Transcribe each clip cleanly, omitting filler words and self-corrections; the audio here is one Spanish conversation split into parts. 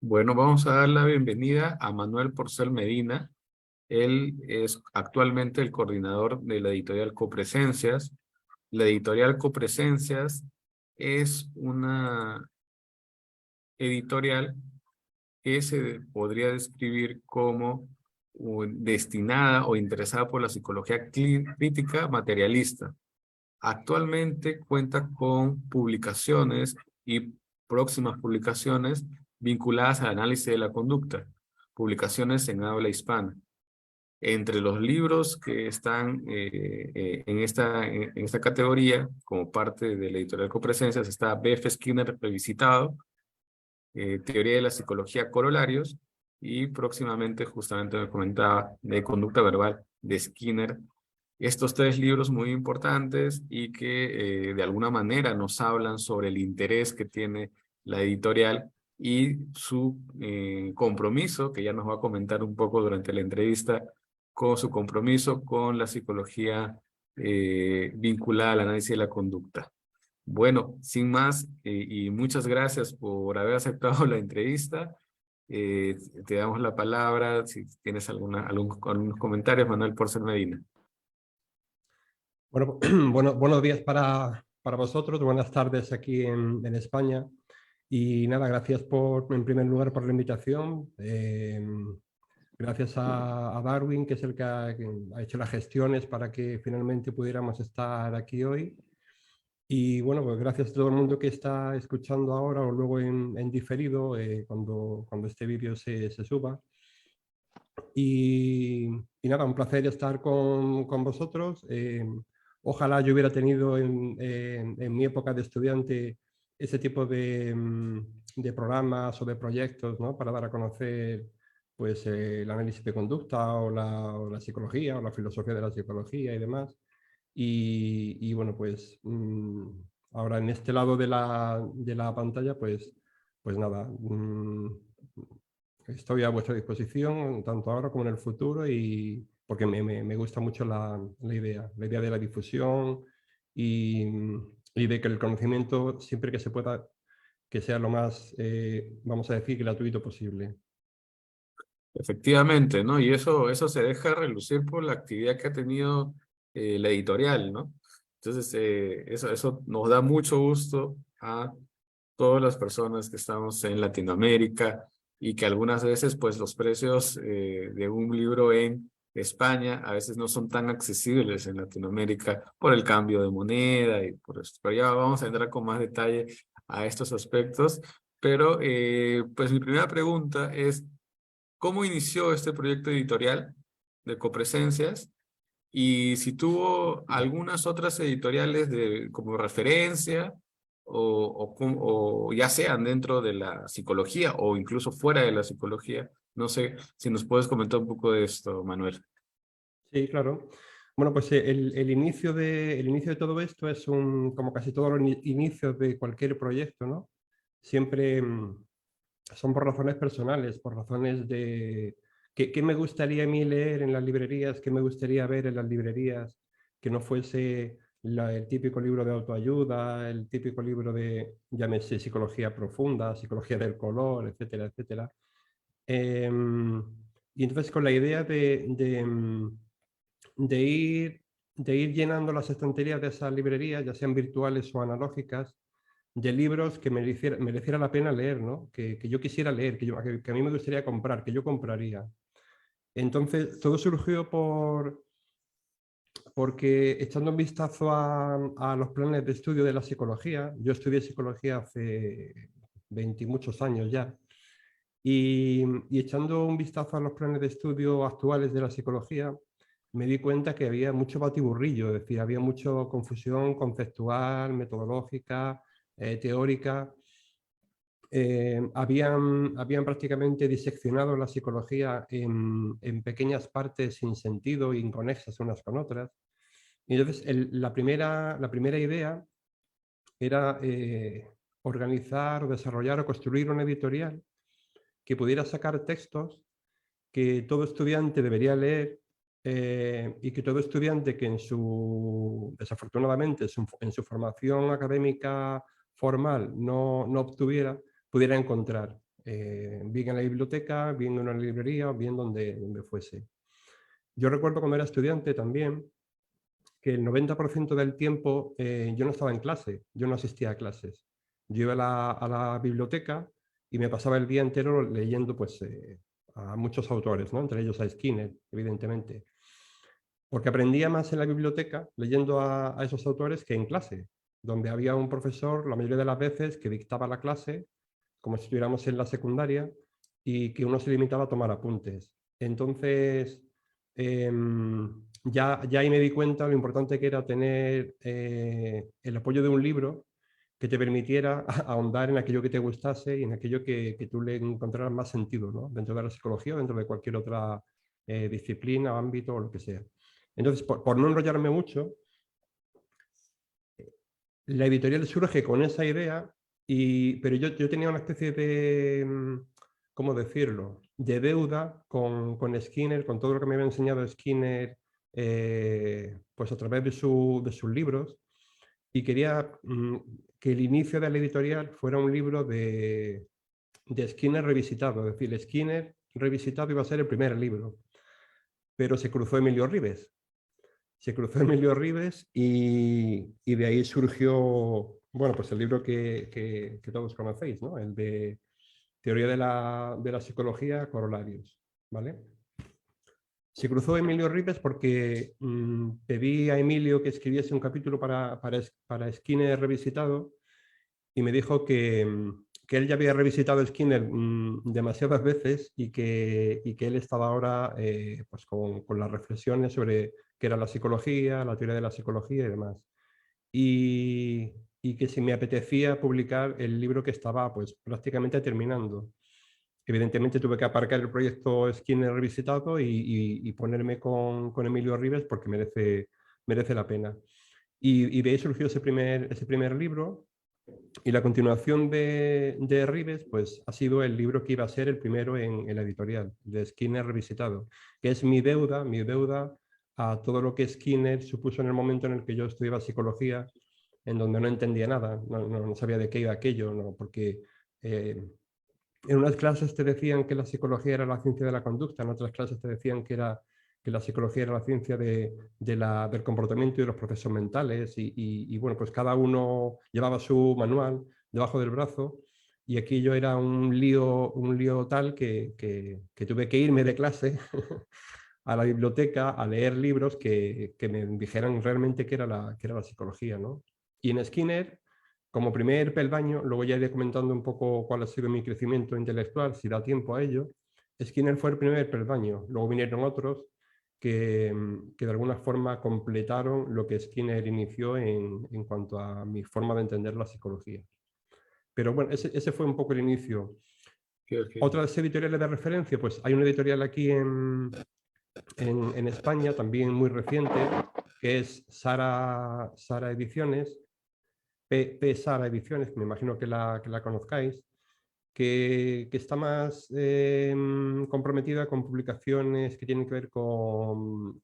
Bueno, vamos a dar la bienvenida a Manuel Porcel Medina. Él es actualmente el coordinador de la editorial Copresencias. La editorial Copresencias es una editorial que se podría describir como destinada o interesada por la psicología crítica materialista. Actualmente cuenta con publicaciones y próximas publicaciones vinculadas al análisis de la conducta, publicaciones en habla hispana. Entre los libros que están en esta categoría, como parte de la editorial Copresencias, está B.F. Skinner revisitado, Teoría de la Psicología Corolarios, y próximamente, justamente me comentaba, de Conducta Verbal de Skinner. Estos tres libros muy importantes y que de alguna manera nos hablan sobre el interés que tiene la editorial y su compromiso, que ya nos va a comentar un poco durante la entrevista, con su compromiso con la psicología vinculada al análisis de la conducta. Bueno, sin más, y muchas gracias por haber aceptado la entrevista. Te damos la palabra si tienes algunos comentarios, Manuel Porcel Medina. Bueno, buenos días para vosotros, buenas tardes aquí en España. Y nada, gracias en primer lugar por la invitación. Gracias a Darwin, que es el que ha hecho las gestiones para que finalmente pudiéramos estar aquí hoy. Y bueno, pues gracias a todo el mundo que está escuchando ahora o luego en diferido, cuando este vídeo se suba. Y nada, un placer estar con vosotros. Ojalá yo hubiera tenido en mi época de estudiante ese tipo de programas o de proyectos, ¿no? Para dar a conocer pues, el análisis de conducta o la psicología o la filosofía de la psicología y demás. Y bueno, pues ahora en este lado de la pantalla, pues nada, estoy a vuestra disposición, tanto ahora como en el futuro, y porque me gusta mucho la idea de la difusión y de que el conocimiento, siempre que se pueda, que sea lo más, vamos a decir, gratuito posible. Efectivamente, ¿no? Y eso se deja relucir por la actividad que ha tenido la editorial, ¿no? Entonces, eso nos da mucho gusto a todas las personas que estamos en Latinoamérica y que algunas veces, pues, los precios de un libro en España a veces no son tan accesibles en Latinoamérica por el cambio de moneda y por esto. Pero ya vamos a entrar con más detalle a estos aspectos. Pero, pues, mi primera pregunta es: ¿cómo inició este proyecto editorial de Copresencias? Y si tuvo algunas otras editoriales como referencia, o ya sean dentro de la psicología o incluso fuera de la psicología. No sé si nos puedes comentar un poco de esto, Manuel. Sí, claro. Bueno, pues el inicio de todo esto es como casi todos los inicios de cualquier proyecto, ¿no? Siempre son por razones personales, por razones de qué me gustaría a mí leer en las librerías, qué me gustaría ver en las librerías, que no fuese el típico libro de autoayuda, el típico libro de, llámese, psicología profunda, psicología del color, etcétera, etcétera. Y entonces con la idea de ir llenando las estanterías de esas librerías, ya sean virtuales o analógicas, de libros que mereciera la pena leer, ¿no? Que yo quisiera leer, que a mí me gustaría comprar, que yo compraría. Entonces, todo surgió porque echando un vistazo a los planes de estudio de la psicología, yo estudié psicología hace 20 y muchos años ya, y echando un vistazo a los planes de estudio actuales de la psicología, me di cuenta que había mucho batiburrillo, es decir, había mucha confusión conceptual, metodológica, teórica. Habían prácticamente diseccionado la psicología en pequeñas partes sin sentido, inconexas unas con otras. Y entonces la primera idea era organizar, desarrollar o construir una editorial que pudiera sacar textos que todo estudiante debería leer y que todo estudiante que desafortunadamente en su formación académica formal no obtuviera, pudiera encontrar, bien en la biblioteca, bien en una librería, o bien donde fuese. Yo recuerdo cuando era estudiante también que el 90% del tiempo yo no estaba en clase, yo no asistía a clases. Yo iba a la biblioteca y me pasaba el día entero leyendo pues, a muchos autores, ¿no? Entre ellos a Skinner, evidentemente. Porque aprendía más en la biblioteca leyendo a esos autores que en clase, donde había un profesor, la mayoría de las veces, que dictaba la clase, como si estuviéramos en la secundaria, y que uno se limitaba a tomar apuntes. Entonces, ya ahí me di cuenta lo importante que era tener el apoyo de un libro que te permitiera ahondar en aquello que te gustase y en aquello que tú le encontraras más sentido, ¿no? Dentro de la psicología o dentro de cualquier otra disciplina, ámbito o lo que sea. Entonces, por no enrollarme mucho, la editorial surge con esa idea, pero yo tenía una especie de, ¿cómo decirlo?, de deuda con Skinner, con todo lo que me había enseñado Skinner, pues a través de sus libros, y quería que el inicio de la editorial fuera un libro de Skinner revisitado, es decir, Skinner revisitado iba a ser el primer libro, pero se cruzó Emilio Ribes. Se cruzó Emilio Ribes y de ahí surgió, bueno, pues el libro que todos conocéis, ¿no? El de Teoría de la Psicología, Corolarios, ¿vale? Se cruzó Emilio Ribes porque pedí a Emilio que escribiese un capítulo para Skinner revisitado y me dijo que él ya había revisitado Skinner demasiadas veces y que él estaba ahora pues con las reflexiones sobre qué era la psicología, la teoría de la psicología y demás. Y que si me apetecía publicar el libro que estaba pues prácticamente terminando. Evidentemente tuve que aparcar el proyecto Skinner revisitado y ponerme con Emilio Ribes porque merece la pena. Y de ahí surgió ese primer libro, y la continuación de Ribes pues, ha sido el libro que iba a ser el primero en la editorial, de Skinner revisitado, que es mi deuda a todo lo que Skinner supuso en el momento en el que yo estudiaba psicología, en donde no entendía nada, no sabía de qué iba aquello, ¿no? Porque en unas clases te decían que la psicología era la ciencia de la conducta, en otras clases te decían que la psicología era la ciencia del comportamiento y de los procesos mentales y bueno, pues cada uno llevaba su manual debajo del brazo y aquí yo era un lío tal que tuve que irme de clase a la biblioteca a leer libros que me dijeran realmente qué era la psicología, ¿no? Y en Skinner, como primer peldaño, luego ya iré comentando un poco cuál ha sido mi crecimiento intelectual, si da tiempo a ello. Skinner fue el primer peldaño, luego vinieron otros que de alguna forma completaron lo que Skinner inició en cuanto a mi forma de entender la psicología. Pero bueno, ese fue un poco el inicio. Okay. Otras editoriales de referencia, pues hay una editorial aquí en España, también muy reciente, que es Sara Ediciones, P. Sara Ediciones, que me imagino que la conozcáis, que está más comprometida con publicaciones que tienen que ver con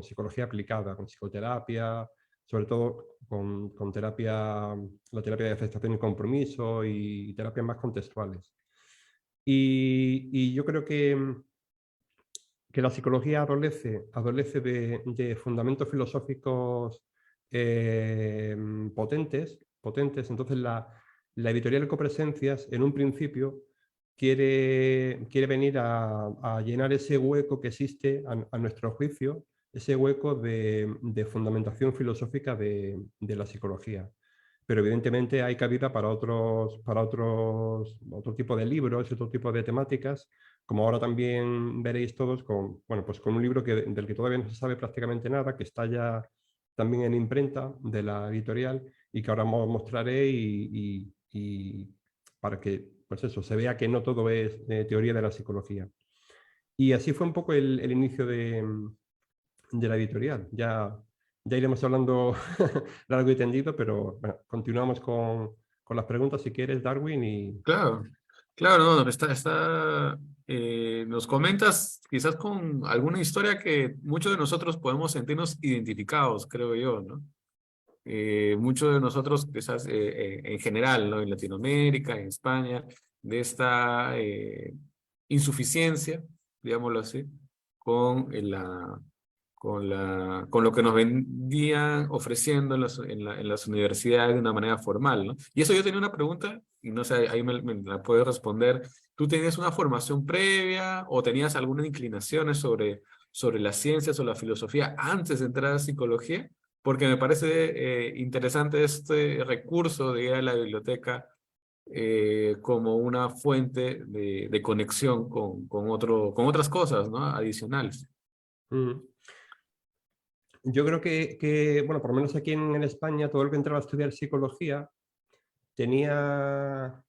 psicología aplicada, con psicoterapia, sobre todo con terapia, la terapia de aceptación y compromiso y terapias más contextuales. Y yo creo que la psicología adolece de fundamentos filosóficos potentes. Entonces la editorial Ecopresencias en un principio quiere venir a llenar ese hueco que existe a nuestro juicio, ese hueco de fundamentación filosófica de la psicología. Pero evidentemente hay cabida para otro tipo de libros y otro tipo de temáticas, como ahora también veréis todos pues con un libro del que todavía no se sabe prácticamente nada, que está ya también en imprenta de la editorial y que ahora os mostraré y para que pues eso, se vea que no todo es teoría de la psicología. Y así fue un poco el inicio de la editorial. Ya iremos hablando largo y tendido, pero bueno, continuamos con las preguntas si quieres, Darwin. Claro. Claro, no, no, nos comentas quizás con alguna historia que muchos de nosotros podemos sentirnos identificados, creo yo, ¿no? Muchos de nosotros, quizás en general, ¿no? En Latinoamérica, en España, de esta insuficiencia, digámoslo así, con con lo que nos vendían ofreciendo en las universidades de una manera formal, ¿no? Y eso yo tenía una pregunta, y no sé, ahí me la puedes responder. ¿Tú tenías una formación previa o tenías algunas inclinaciones sobre las ciencias o la filosofía antes de entrar a psicología? Porque me parece interesante este recurso de ir a la biblioteca como una fuente de conexión con otras cosas, ¿no? Adicionales. Mm. Yo creo bueno, por lo menos aquí en España, todo el que entraba a estudiar psicología tenía,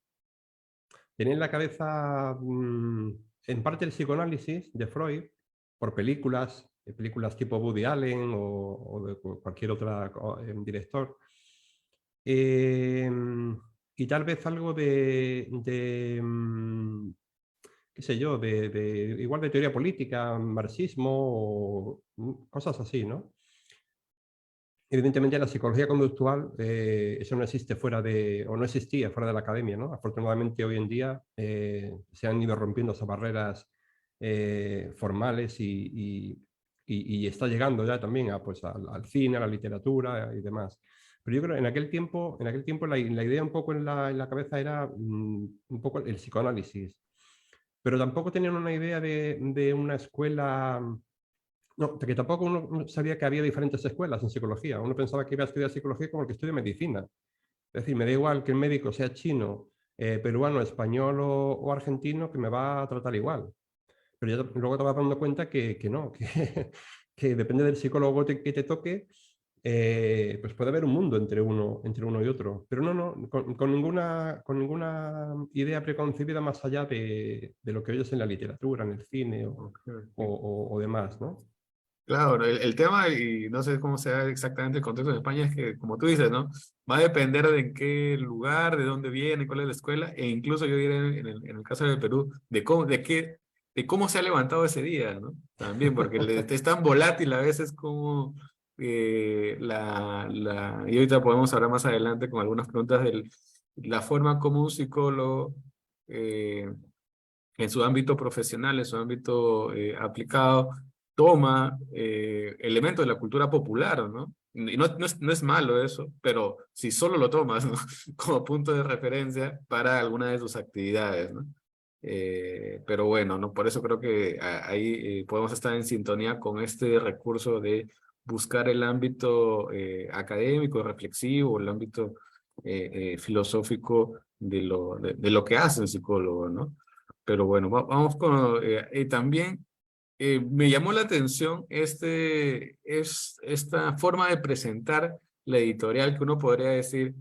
tenía en la cabeza en parte el psicoanálisis de Freud, por películas tipo Woody Allen o de cualquier otro director. Y tal vez algo qué sé yo, igual de teoría política, marxismo o cosas así, ¿no? Evidentemente la psicología conductual, eso no existe o no existía fuera de la academia, ¿no? Afortunadamente hoy en día se han ido rompiendo esas barreras formales y está llegando ya también pues, al cine, a la literatura y demás. Pero yo creo que en aquel tiempo la idea un poco en la cabeza era un poco el psicoanálisis, pero tampoco tenían una idea de una escuela. No, que tampoco uno sabía que había diferentes escuelas en psicología. Uno pensaba que iba a estudiar psicología como el que estudia medicina. Es decir, me da igual que el médico sea chino, peruano, español o argentino, que me va a tratar igual. Pero yo luego te vas dando cuenta que no, que depende del psicólogo que te toque, pues puede haber un mundo entre uno y otro. Pero no, con ninguna idea preconcebida más allá de lo que oyes en la literatura, en el cine Ok, ok. o demás, ¿no? Claro, el tema, y no sé cómo sea exactamente el contexto en España, es que, como tú dices, ¿no? Va a depender de en qué lugar, de dónde viene, cuál es la escuela, e incluso yo diré en el caso de Perú, de cómo se ha levantado ese día, ¿no? También, porque es tan volátil a veces como y ahorita podemos hablar más adelante con algunas preguntas de la forma como un psicólogo eh, en su ámbito profesional, en su ámbito aplicado, toma elementos de la cultura popular, ¿no? Y no es malo eso, pero si solo lo tomas, ¿no? Como punto de referencia para alguna de tus actividades, ¿no? Pero bueno, ¿no? Por eso creo que ahí podemos estar en sintonía con este recurso de buscar el ámbito académico, reflexivo, el ámbito filosófico de lo que hace el psicólogo, ¿no? Pero bueno, vamos con... también me llamó la atención esta forma de presentar la editorial que uno podría decir,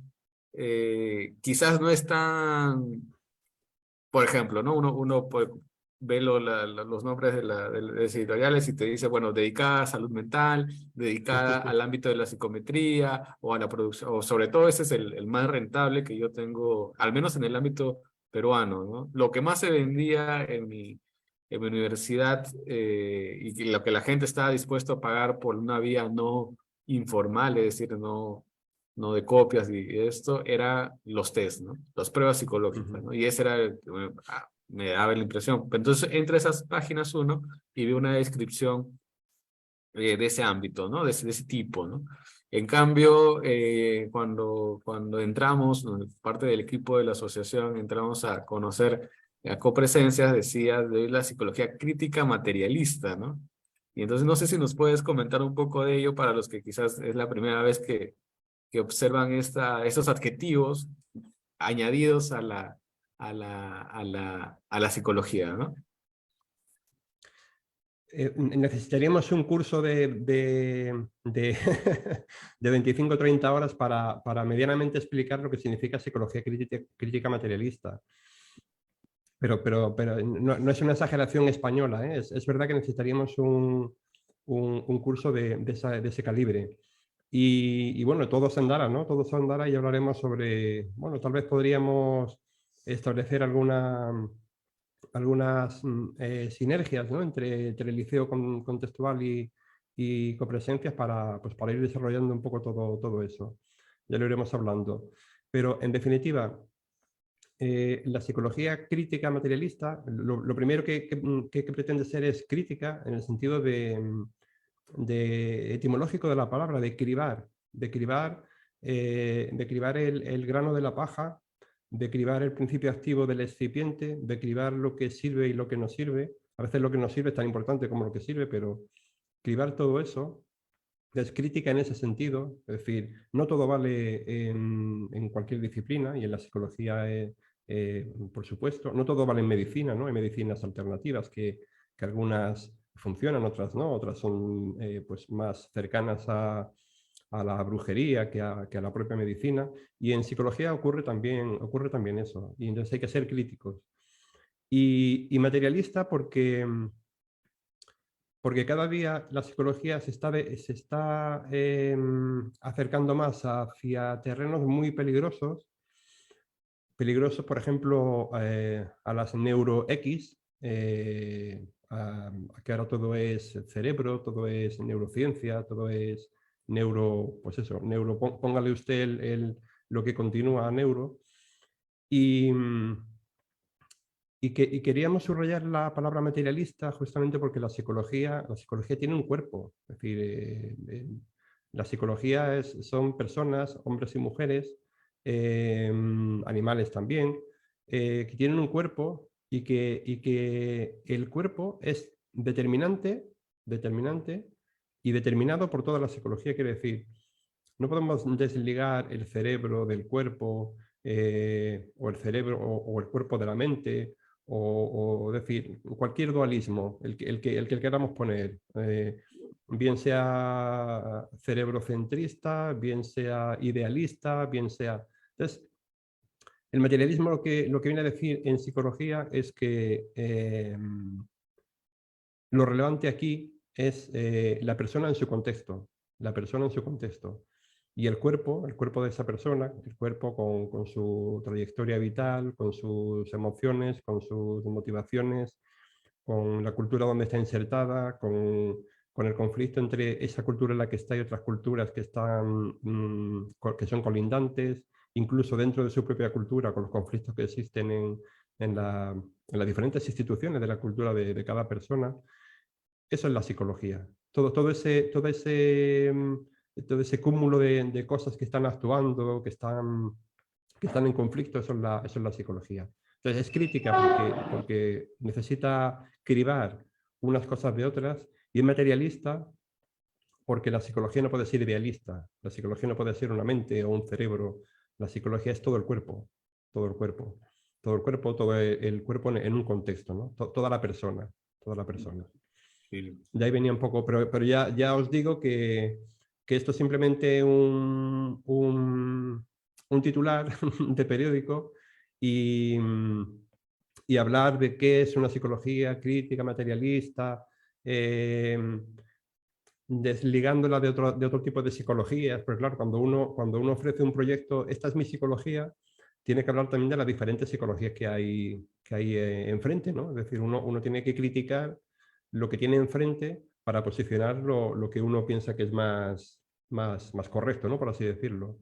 quizás no es tan... Por ejemplo, ¿no? Uno ve los nombres de las editoriales y te dice, bueno, dedicada a salud mental, dedicada al ámbito de la psicometría o a la producción, o sobre todo ese es el más rentable que yo tengo, al menos en el ámbito peruano, ¿no? Lo que más se vendía en mi universidad y lo que la gente estaba dispuesto a pagar por una vía no informal, es decir, no de copias y esto, era los test, ¿no? Las pruebas psicológicas, Ujú. ¿no? Y ese era, me daba la impresión. Entonces, entre esas páginas uno y ve una descripción de ese ámbito, ¿no? De ese tipo, ¿no? En cambio, cuando entramos, parte del equipo de la asociación, entramos a conocer a Copresencias, decía de la psicología crítica materialista, ¿no? Y entonces no sé si nos puedes comentar un poco de ello para los que quizás es la primera vez que observan estos adjetivos añadidos a la psicología, ¿no? Necesitaríamos un curso de 25 o 30 horas para medianamente explicar lo que significa psicología crítica materialista. Pero no es una exageración española, ¿eh? Es verdad que necesitaríamos un curso de ese calibre. Y bueno, todo se andará, ¿no? Todo se andará y hablaremos sobre, bueno, tal vez podríamos establecer algunas sinergias, ¿no? entre el liceo contextual y copresencias pues para ir desarrollando un poco todo eso. Ya lo iremos hablando. Pero en definitiva, la psicología crítica materialista, lo primero que pretende ser es crítica en el sentido de etimológico de la palabra, de cribar el grano de la paja, de cribar el principio activo del excipiente, de cribar lo que sirve y lo que no sirve. A veces lo que no sirve es tan importante como lo que sirve, pero cribar todo eso es crítica en ese sentido. Es decir, no todo vale en cualquier disciplina, y en la psicología, por supuesto. No todo vale en medicina, ¿no? Hay medicinas alternativas que algunas funcionan, otras no, otras son pues más cercanas a la brujería que a la propia medicina, y en psicología ocurre también eso, y entonces hay que ser críticos. Y materialista porque cada día la psicología se está acercando más hacia terrenos muy peligrosos, por ejemplo, a las neuroX, que ahora todo es cerebro, todo es neurociencia, todo es pues eso, póngale usted lo que continúa a neuro. Y queríamos subrayar la palabra materialista justamente porque la psicología tiene un cuerpo. Es decir, la psicología son personas, hombres y mujeres, animales también, que tienen un cuerpo y que el cuerpo es determinante y determinado por toda la psicología. Quiere decir, no podemos desligar el cerebro del cuerpo, o el cerebro o el cuerpo de la mente, o decir, cualquier dualismo, el que queramos poner, bien sea cerebrocentrista, bien sea idealista, bien sea... Entonces, el materialismo lo que viene a decir en psicología es que lo relevante aquí es la persona en su contexto, la persona en su contexto. Y el cuerpo de esa persona, el cuerpo con su trayectoria vital, con sus emociones, con sus motivaciones, con la cultura donde está insertada, con el conflicto entre esa cultura en la que está y otras culturas que que son colindantes, incluso dentro de su propia cultura, con los conflictos que existen en las diferentes instituciones de la cultura de cada persona. Eso es la psicología. Todo ese cúmulo de cosas que están actuando, que están en conflicto, eso es la psicología. Entonces es crítica porque necesita cribar unas cosas de otras, y es materialista porque la psicología no puede ser idealista, la psicología no puede ser una mente o un cerebro, la psicología es todo el cuerpo, todo el cuerpo, todo el cuerpo en un contexto, ¿no? Toda la persona, toda la persona. Sí. De ahí venía un poco, pero ya os digo que esto es simplemente un titular de periódico, y, y hablar de qué es una psicología crítica, materialista, desligándola de otro tipo de psicologías. Porque claro, cuando uno ofrece un proyecto, esta es mi psicología, tiene que hablar también de las diferentes psicologías que hay enfrente, ¿no? Es decir, uno tiene que criticar lo que tiene enfrente para posicionar lo que uno piensa que es más correcto, ¿no? Por así decirlo.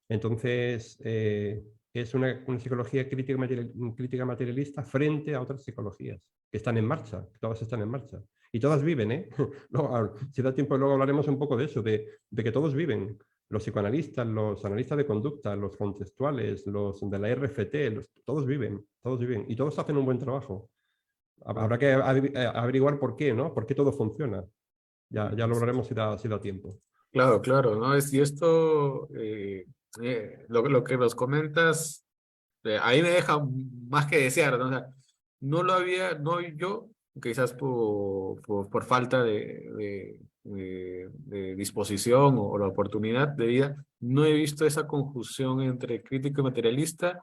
Entonces, es una psicología crítica materialista frente a otras psicologías que están en marcha, que todas están en marcha. Y todas viven, ¿eh? Luego, si da tiempo, luego hablaremos un poco de eso, de que todos viven. Los psicoanalistas, los analistas de conducta, los contextuales, los de la RFT, todos viven, y todos hacen un buen trabajo. Habrá que averiguar por qué, ¿no? ¿Por qué todo funciona? Ya lo hablaremos si da tiempo. Claro, claro, ¿no? Y esto, lo que nos comentas, ahí me deja más que desear, ¿no? O sea, no yo, quizás por falta de disposición o la oportunidad de vida, no he visto esa conjunción entre crítico y materialista,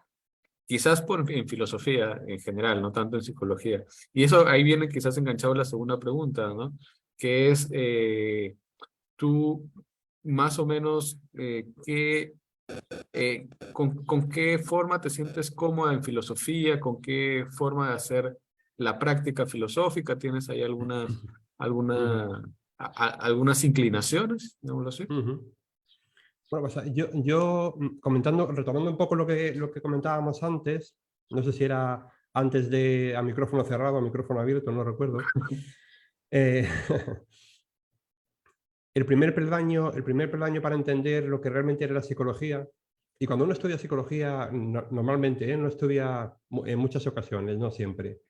quizás en filosofía en general, no tanto en psicología. Y eso ahí viene quizás enganchado a la segunda pregunta, ¿no? Que es, tú más o menos, ¿qué ¿Con qué forma te sientes cómoda en filosofía? ¿Con qué forma de hacer la práctica filosófica? ¿Tienes ahí Ujú, algunas inclinaciones? Digámoslo así. ujú. Bueno, pues comentando, retomando un poco lo que comentábamos antes, no sé si era antes de a micrófono cerrado o micrófono abierto, no recuerdo. Eh, el primer peldaño para entender lo que realmente era la psicología, y cuando uno estudia psicología, normalmente, no estudia en muchas ocasiones, no siempre,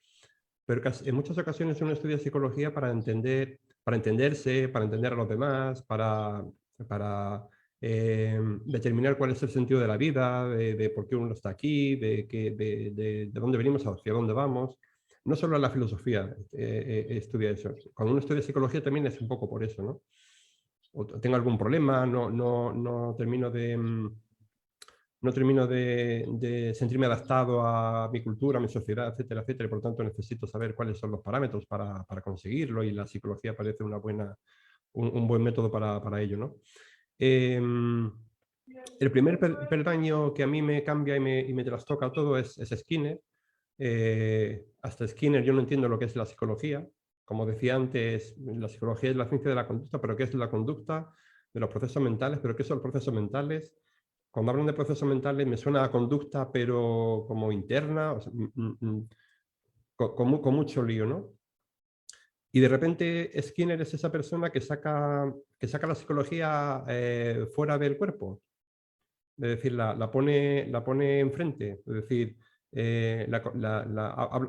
pero en muchas ocasiones uno estudia psicología para entender, para entenderse, para entender a los demás, para determinar cuál es el sentido de la vida, de por qué uno está aquí, de dónde venimos, hacia dónde vamos. No solo la filosofía estudia eso. Cuando uno estudia psicología también es un poco por eso, ¿no? O tengo algún problema, no termino no termino de sentirme adaptado a mi cultura, a mi sociedad, etcétera, etcétera, y por lo tanto necesito saber cuáles son los parámetros para conseguirlo, y la psicología parece un buen método para ello, ¿no? El primer peldaño que a mí me cambia y me trastoca todo es Skinner. Hasta Skinner yo no entiendo lo que es la psicología. Como decía antes, la psicología es la ciencia de la conducta, pero ¿qué es la conducta? De los procesos mentales, pero ¿qué son los procesos mentales? Cuando hablan de procesos mentales me suena a conducta, pero como interna, o sea, con mucho lío, ¿no? Y de repente Skinner es esa persona que saca la psicología fuera del cuerpo. Es decir, la pone enfrente. Es decir,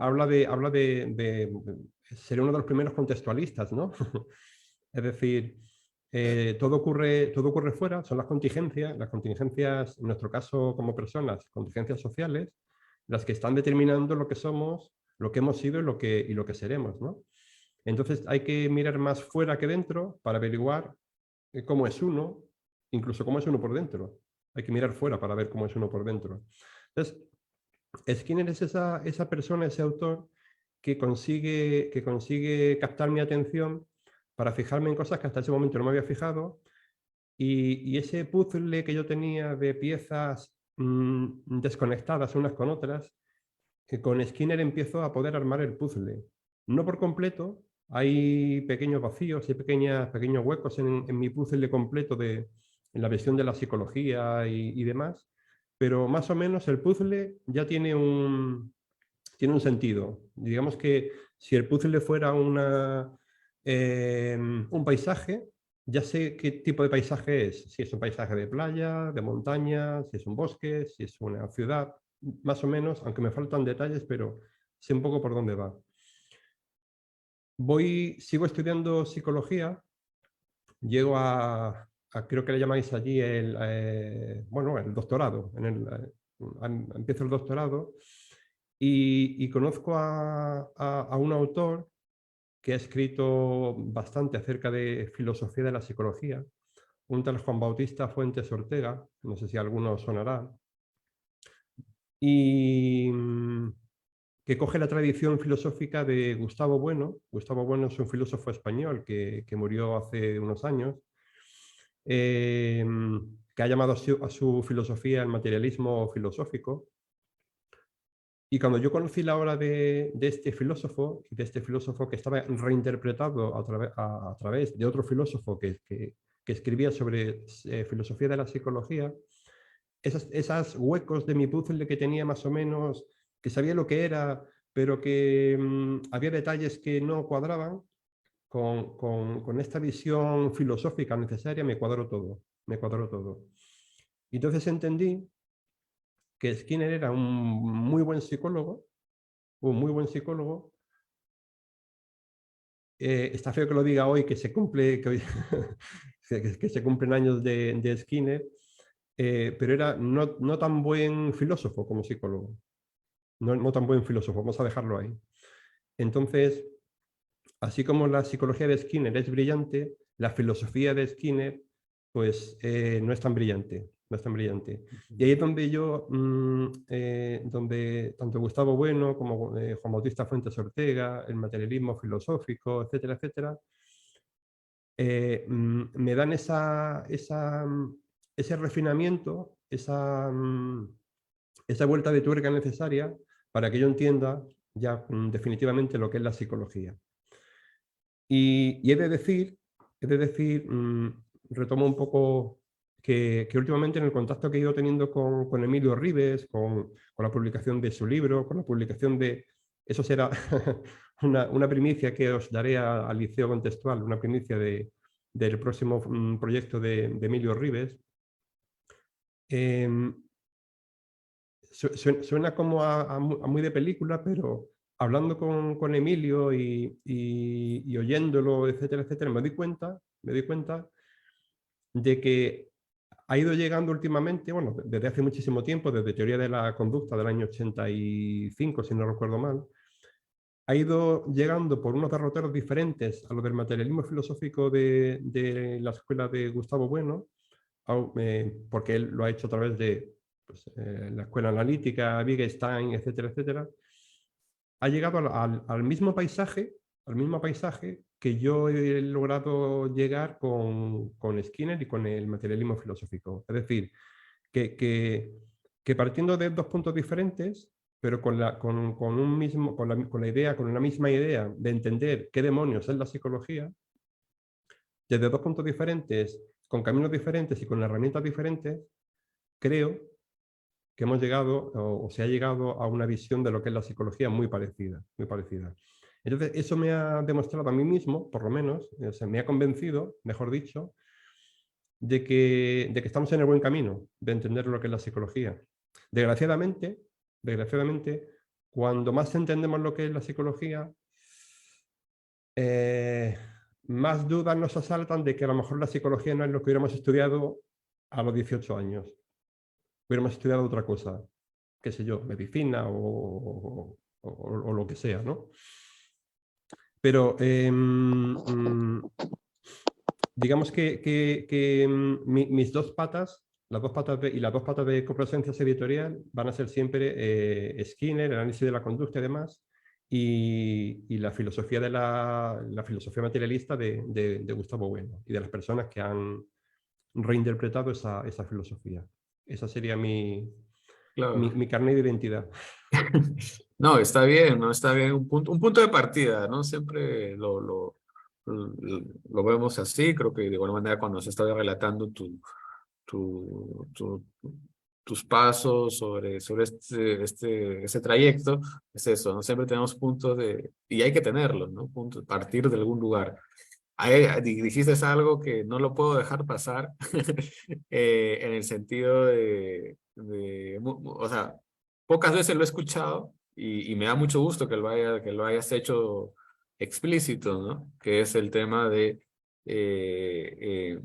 habla de ser uno de los primeros contextualistas, ¿no? Es decir, todo ocurre fuera, son las contingencias, en nuestro caso como personas, contingencias sociales, las que están determinando lo que somos, lo que hemos sido y lo que seremos, ¿no? Entonces hay que mirar más fuera que dentro para averiguar cómo es uno, incluso cómo es uno por dentro. Hay que mirar fuera para ver cómo es uno por dentro. Entonces, Skinner es esa persona, ese autor que consigue captar mi atención para fijarme en cosas que hasta ese momento no me había fijado, y ese puzzle que yo tenía de piezas desconectadas unas con otras, que con Skinner empiezo a poder armar el puzzle. No por completo, hay pequeños vacíos y pequeños huecos en mi puzzle completo en la visión de la psicología y demás, pero más o menos el puzzle ya tiene un sentido. Digamos que si el puzzle fuera un paisaje, ya sé qué tipo de paisaje es. Si es un paisaje de playa, de montaña, si es un bosque, si es una ciudad, más o menos, aunque me faltan detalles, pero sé un poco por dónde va. Sigo estudiando psicología, llego creo que le llamáis allí bueno, el doctorado. Empiezo el doctorado y conozco a un autor que ha escrito bastante acerca de filosofía de la psicología, un tal Juan Bautista Fuentes Ortega, no sé si alguno sonará, y que coge la tradición filosófica de Gustavo Bueno. Gustavo Bueno es un filósofo español que murió hace unos años, eh, que ha llamado a su filosofía el materialismo filosófico. Y cuando yo conocí la obra de este filósofo, que estaba reinterpretado a través de otro filósofo que escribía sobre filosofía de la psicología, esas huecos de mi puzzle que tenía más o menos, que sabía lo que era, pero que había detalles que no cuadraban, con esta visión filosófica necesaria me cuadró todo, me cuadró todo. Y entonces entendí que Skinner era muy buen psicólogo, un muy buen psicólogo. Está feo que lo diga hoy, que se cumple, que se cumplen años de Skinner, pero era no tan buen filósofo como psicólogo. No tan buen filósofo, vamos a dejarlo ahí. Entonces, así como la psicología de Skinner es brillante, la filosofía de Skinner pues no es tan brillante, no es tan brillante. Y ahí es donde donde tanto Gustavo Bueno como Juan Bautista Fuentes Ortega, el materialismo filosófico, etcétera, etcétera, me dan ese refinamiento esa vuelta de tuerca necesaria para que yo entienda ya definitivamente lo que es la psicología. Y he de decir, retomo un poco que últimamente en el contacto que he ido teniendo con Emilio Ribes, con la publicación de su libro, con la publicación de... Eso será una primicia que os daré al Liceo Contextual, una primicia del próximo proyecto de Emilio Ribes. Suena como a muy de película, pero hablando con Emilio y oyéndolo, etcétera, etcétera, me doy cuenta de que ha ido llegando últimamente, bueno, desde hace muchísimo tiempo, desde Teoría de la Conducta del año 85, si no recuerdo mal, ha ido llegando por unos derroteros diferentes a lo del materialismo filosófico de la escuela de Gustavo Bueno, porque él lo ha hecho a través de la escuela analítica, Wittgenstein, etcétera, etcétera. Ha llegado al mismo paisaje que yo he logrado llegar con Skinner y con el materialismo filosófico. Es decir, que partiendo de dos puntos diferentes, pero con una misma idea de entender qué demonios es la psicología, desde dos puntos diferentes, con caminos diferentes y con herramientas diferentes, creo que hemos llegado o se ha llegado a una visión de lo que es la psicología muy parecida, muy parecida. Entonces, eso me ha demostrado a mí mismo, por lo menos, o sea, me ha convencido, mejor dicho, de que estamos en el buen camino de entender lo que es la psicología. Desgraciadamente, cuando más entendemos lo que es la psicología, más dudas nos asaltan de que a lo mejor la psicología no es lo que hubiéramos estudiado a los 18 años. Hubiéramos estudiado otra cosa, qué sé yo, medicina o lo que sea, ¿no? Pero digamos que mis dos patas, las dos patas de Copresencias Editorial van a ser siempre Skinner, el análisis de la conducta y demás, y la filosofía la filosofía materialista de Gustavo Bueno y de las personas que han reinterpretado esa filosofía. Esa sería Claro. mi carnet de identidad. No, está bien, ¿no? Está bien. Un punto de partida, ¿no? Siempre lo vemos así. Creo que de alguna manera cuando se estaba relatando tu, tu- tus pasos sobre este trayecto, es eso, ¿no? Siempre tenemos puntos y hay que tenerlos, ¿no? Puntos, partir de algún lugar. Dijiste algo que no lo puedo dejar pasar en el sentido o sea, pocas veces lo he escuchado y me da mucho gusto que lo hayas hecho explícito, ¿no? Que es el tema de eh, eh,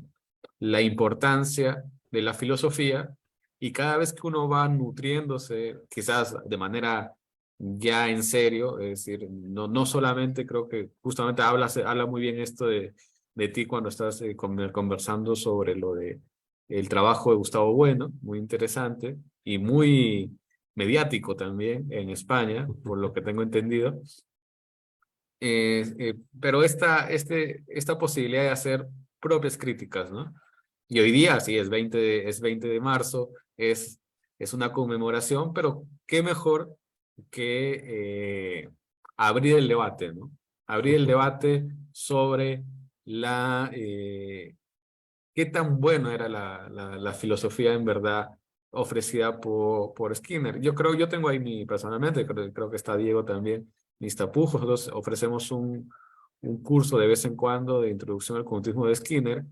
la importancia de la filosofía y cada vez que uno va nutriéndose, quizás de manera ya en serio, es decir, no solamente creo que justamente habla muy bien esto de ti cuando estás conversando sobre lo de el trabajo de Gustavo Bueno, muy interesante y muy mediático también en España, por lo que tengo entendido. Pero esta posibilidad de hacer propias críticas, ¿no? Y hoy día, sí, es 20 de marzo, es una conmemoración, pero qué mejor que abrir el debate, ¿no? Abrir el debate sobre qué tan bueno era la filosofía en verdad ofrecida por Skinner. Yo tengo ahí personalmente, creo que está Diego también, mis tapujos, nosotros ofrecemos un curso de vez en cuando de introducción al conductismo de Skinner,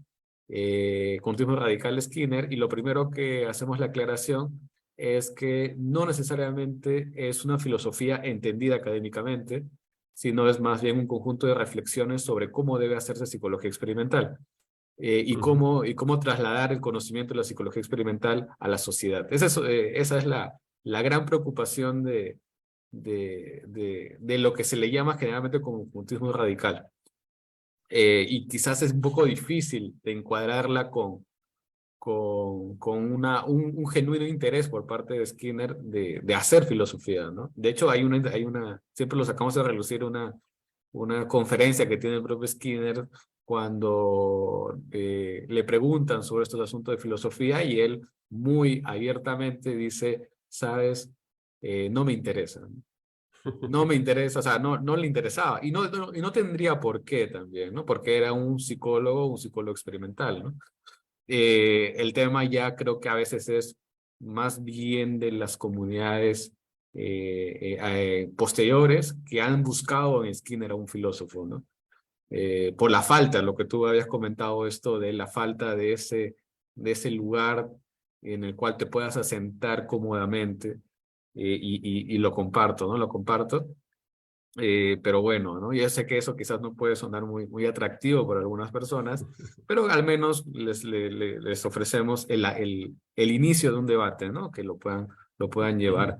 conductismo radical de Skinner, y lo primero que hacemos la aclaración es que no necesariamente es una filosofía entendida académicamente, sino es más bien un conjunto de reflexiones sobre cómo debe hacerse psicología experimental y cómo trasladar el conocimiento de la psicología experimental a la sociedad. Esa es la gran preocupación de lo que se le llama generalmente como conductismo radical. Y quizás es un poco difícil de encuadrarla con un genuino interés por parte de Skinner de hacer filosofía, ¿no? De hecho, siempre lo sacamos a relucir una conferencia que tiene el propio Skinner cuando le preguntan sobre estos asuntos de filosofía y él muy abiertamente dice, sabes, no me interesa. No me interesa, o sea, no le interesaba. Y no tendría por qué también, ¿no? Porque era un psicólogo experimental, ¿no? El tema ya creo que a veces es más bien de las comunidades posteriores que han buscado en Skinner a un filósofo, ¿no? Por la falta, lo que tú habías comentado, esto de la falta de ese lugar en el cual te puedas asentar cómodamente, y lo comparto, ¿no? Lo comparto. Pero bueno, ¿no? Yo sé que eso quizás no puede sonar muy atractivo para algunas personas, pero al menos les ofrecemos el inicio de un debate, ¿no? Que lo puedan llevar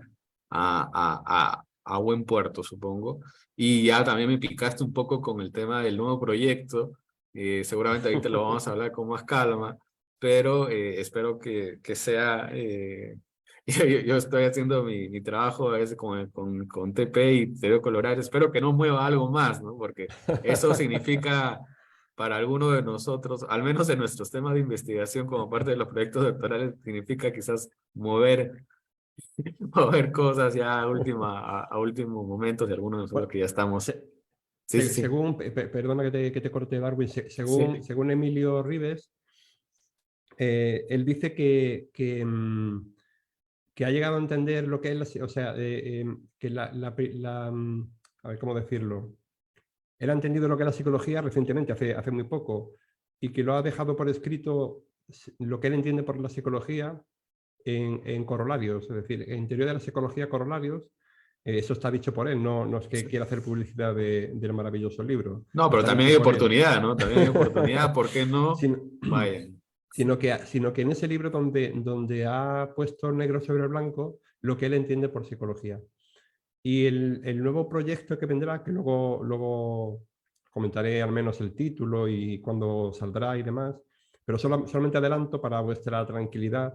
a buen puerto, supongo. Y ya también me picaste un poco con el tema del nuevo proyecto. Seguramente ahorita lo vamos a hablar con más calma, pero espero que sea... yo estoy haciendo mi trabajo a veces con TP y te veo colorar. Espero que no mueva algo más, ¿no? Porque eso significa para alguno de nosotros, al menos en nuestros temas de investigación como parte de los proyectos doctorales, significa quizás mover cosas ya a último momento de algunos de nosotros Bueno, que ya estamos. Sí, sí, sí. según, perdona que te corte, Darwin, Sí. según Emilio Ribes, él dice que ha llegado a entender lo que es, o sea, que a ver cómo decirlo, él ha entendido lo que es la psicología recientemente, hace muy poco, y que lo ha dejado por escrito lo que él entiende por la psicología en corolarios, es decir, en teoría de la psicología corolarios. Eso está dicho por él, no es que Sí. quiera hacer publicidad del maravilloso libro, No, pero está también dicho hay por él. oportunidad, ¿no? También hay oportunidad, ¿por qué no? Sino, Vayan. sino que en ese libro donde ha puesto negro sobre blanco lo que él entiende por psicología. Y el nuevo proyecto que vendrá, que luego comentaré al menos el título y cuándo saldrá y demás, pero solamente adelanto para vuestra tranquilidad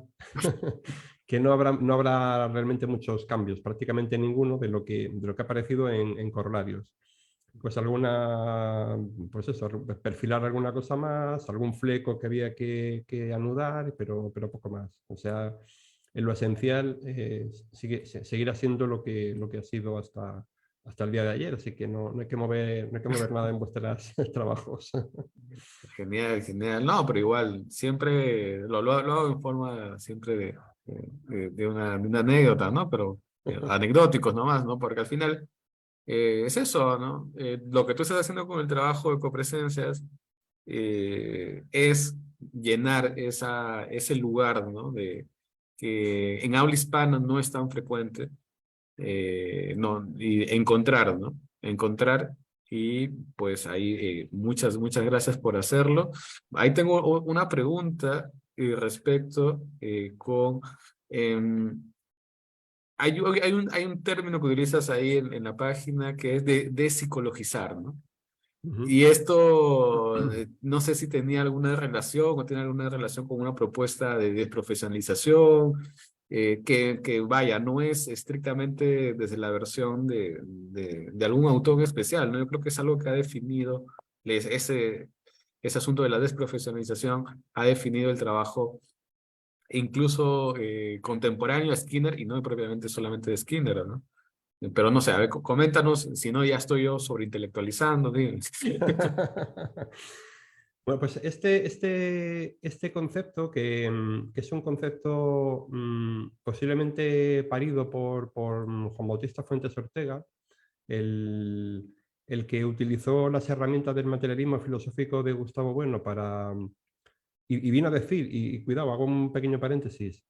que no habrá realmente muchos cambios, prácticamente ninguno de lo que ha aparecido en Corolarios. Pues pues eso, perfilar alguna cosa más, algún fleco que había que anudar, pero poco más. O sea, en lo esencial seguirá siendo lo que ha sido hasta el día de ayer, así que no hay que mover nada en vuestros trabajos. Genial, genial. No, pero igual, siempre lo hago en forma siempre de una anécdota, ¿no? Pero anecdóticos nomás, ¿no? Porque al final es eso, ¿no? Lo que tú estás haciendo con el trabajo de copresencias es llenar ese lugar, ¿no? Que en habla hispana no es tan frecuente, no, y encontrar, ¿no? Encontrar, y pues ahí muchas gracias por hacerlo. Ahí tengo una pregunta respecto con... em, hay un término que utilizas ahí en la página que es de psicologizar, ¿no? Ujú. Y esto, no sé si tenía alguna relación o tiene alguna relación con una propuesta de desprofesionalización, que vaya, no es estrictamente desde la versión de algún autor en especial, ¿no? Yo creo que es algo que ha definido ese asunto de la desprofesionalización, ha definido el trabajo incluso contemporáneo a Skinner y no propiamente solamente de Skinner, ¿no? Pero no sé, a ver, coméntanos, si no ya estoy yo sobreintelectualizando. Dime. Bueno, pues este concepto, que es un concepto posiblemente parido por Juan Bautista Fuentes Ortega, el, el que utilizó las herramientas del materialismo filosófico de Gustavo Bueno y vino a decir, y cuidado, hago un pequeño paréntesis,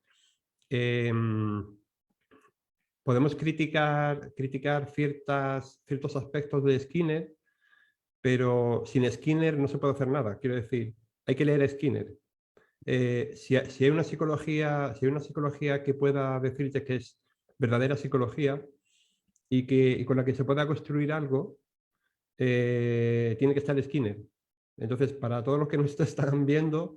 em, podemos criticar ciertos aspectos de Skinner, pero sin Skinner no se puede hacer nada. Quiero decir, hay que leer a Skinner. Si hay una psicología que pueda decirte que es verdadera psicología y con la que se pueda construir algo, tiene que estar Skinner. Entonces, para todos los que nos están viendo,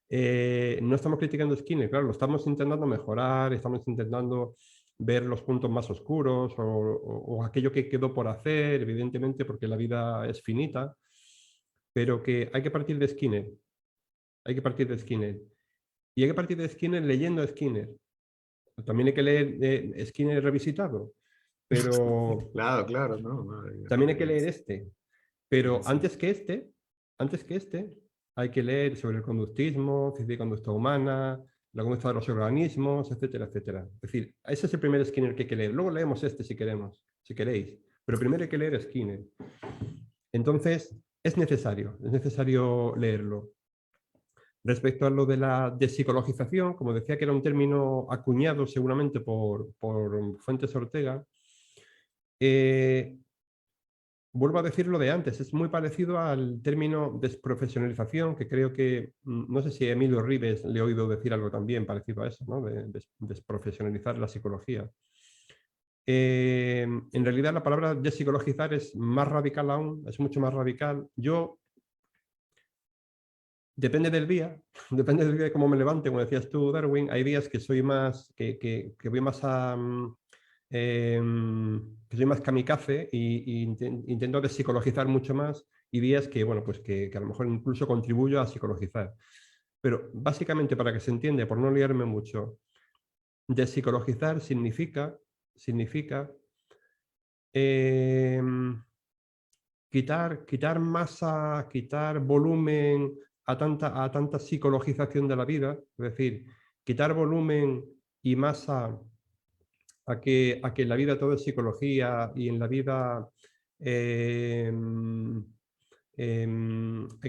no estamos criticando Skinner, claro, lo estamos intentando mejorar, estamos intentando ver los puntos más oscuros o aquello que quedó por hacer, evidentemente, porque la vida es finita. pero que hay que partir de Skinner. Hay que partir de Skinner. Y hay que partir de Skinner leyendo a Skinner. También hay que leer Skinner revisitado, pero Claro, claro, no, no, también hay que leer este. Pero sí. antes que este, hay que leer sobre el conductismo, ciencia y conducta humana, la conducta de los organismos, etcétera, etcétera. Es decir, ese es el primer Skinner que hay que leer. Luego leemos este si queremos, si queréis. Pero primero hay que leer Skinner. Entonces, es necesario leerlo. Respecto a lo de la despsicologización, como decía que era un término acuñado seguramente por Fuentes Ortega, vuelvo a decir lo de antes, es muy parecido al término desprofesionalización, que creo que, no sé si a Emilio Ribes le he oído decir algo también parecido a eso, ¿no? De desprofesionalizar la psicología. En realidad la palabra despsicologizar es más radical aún, es mucho más radical. Yo, depende del día, depende del día de cómo me levante, como decías tú, Darwin, hay días que soy más, que voy más a... que soy más kamikaze y intento despsicologizar mucho más y días que, bueno, pues que a lo mejor incluso contribuyo a psicologizar. Pero básicamente, para que se entienda, por no liarme mucho, despsicologizar significa quitar masa, quitar volumen a tanta psicologización de la vida, es decir, quitar volumen y masa a que en la vida todo es psicología y en la vida hay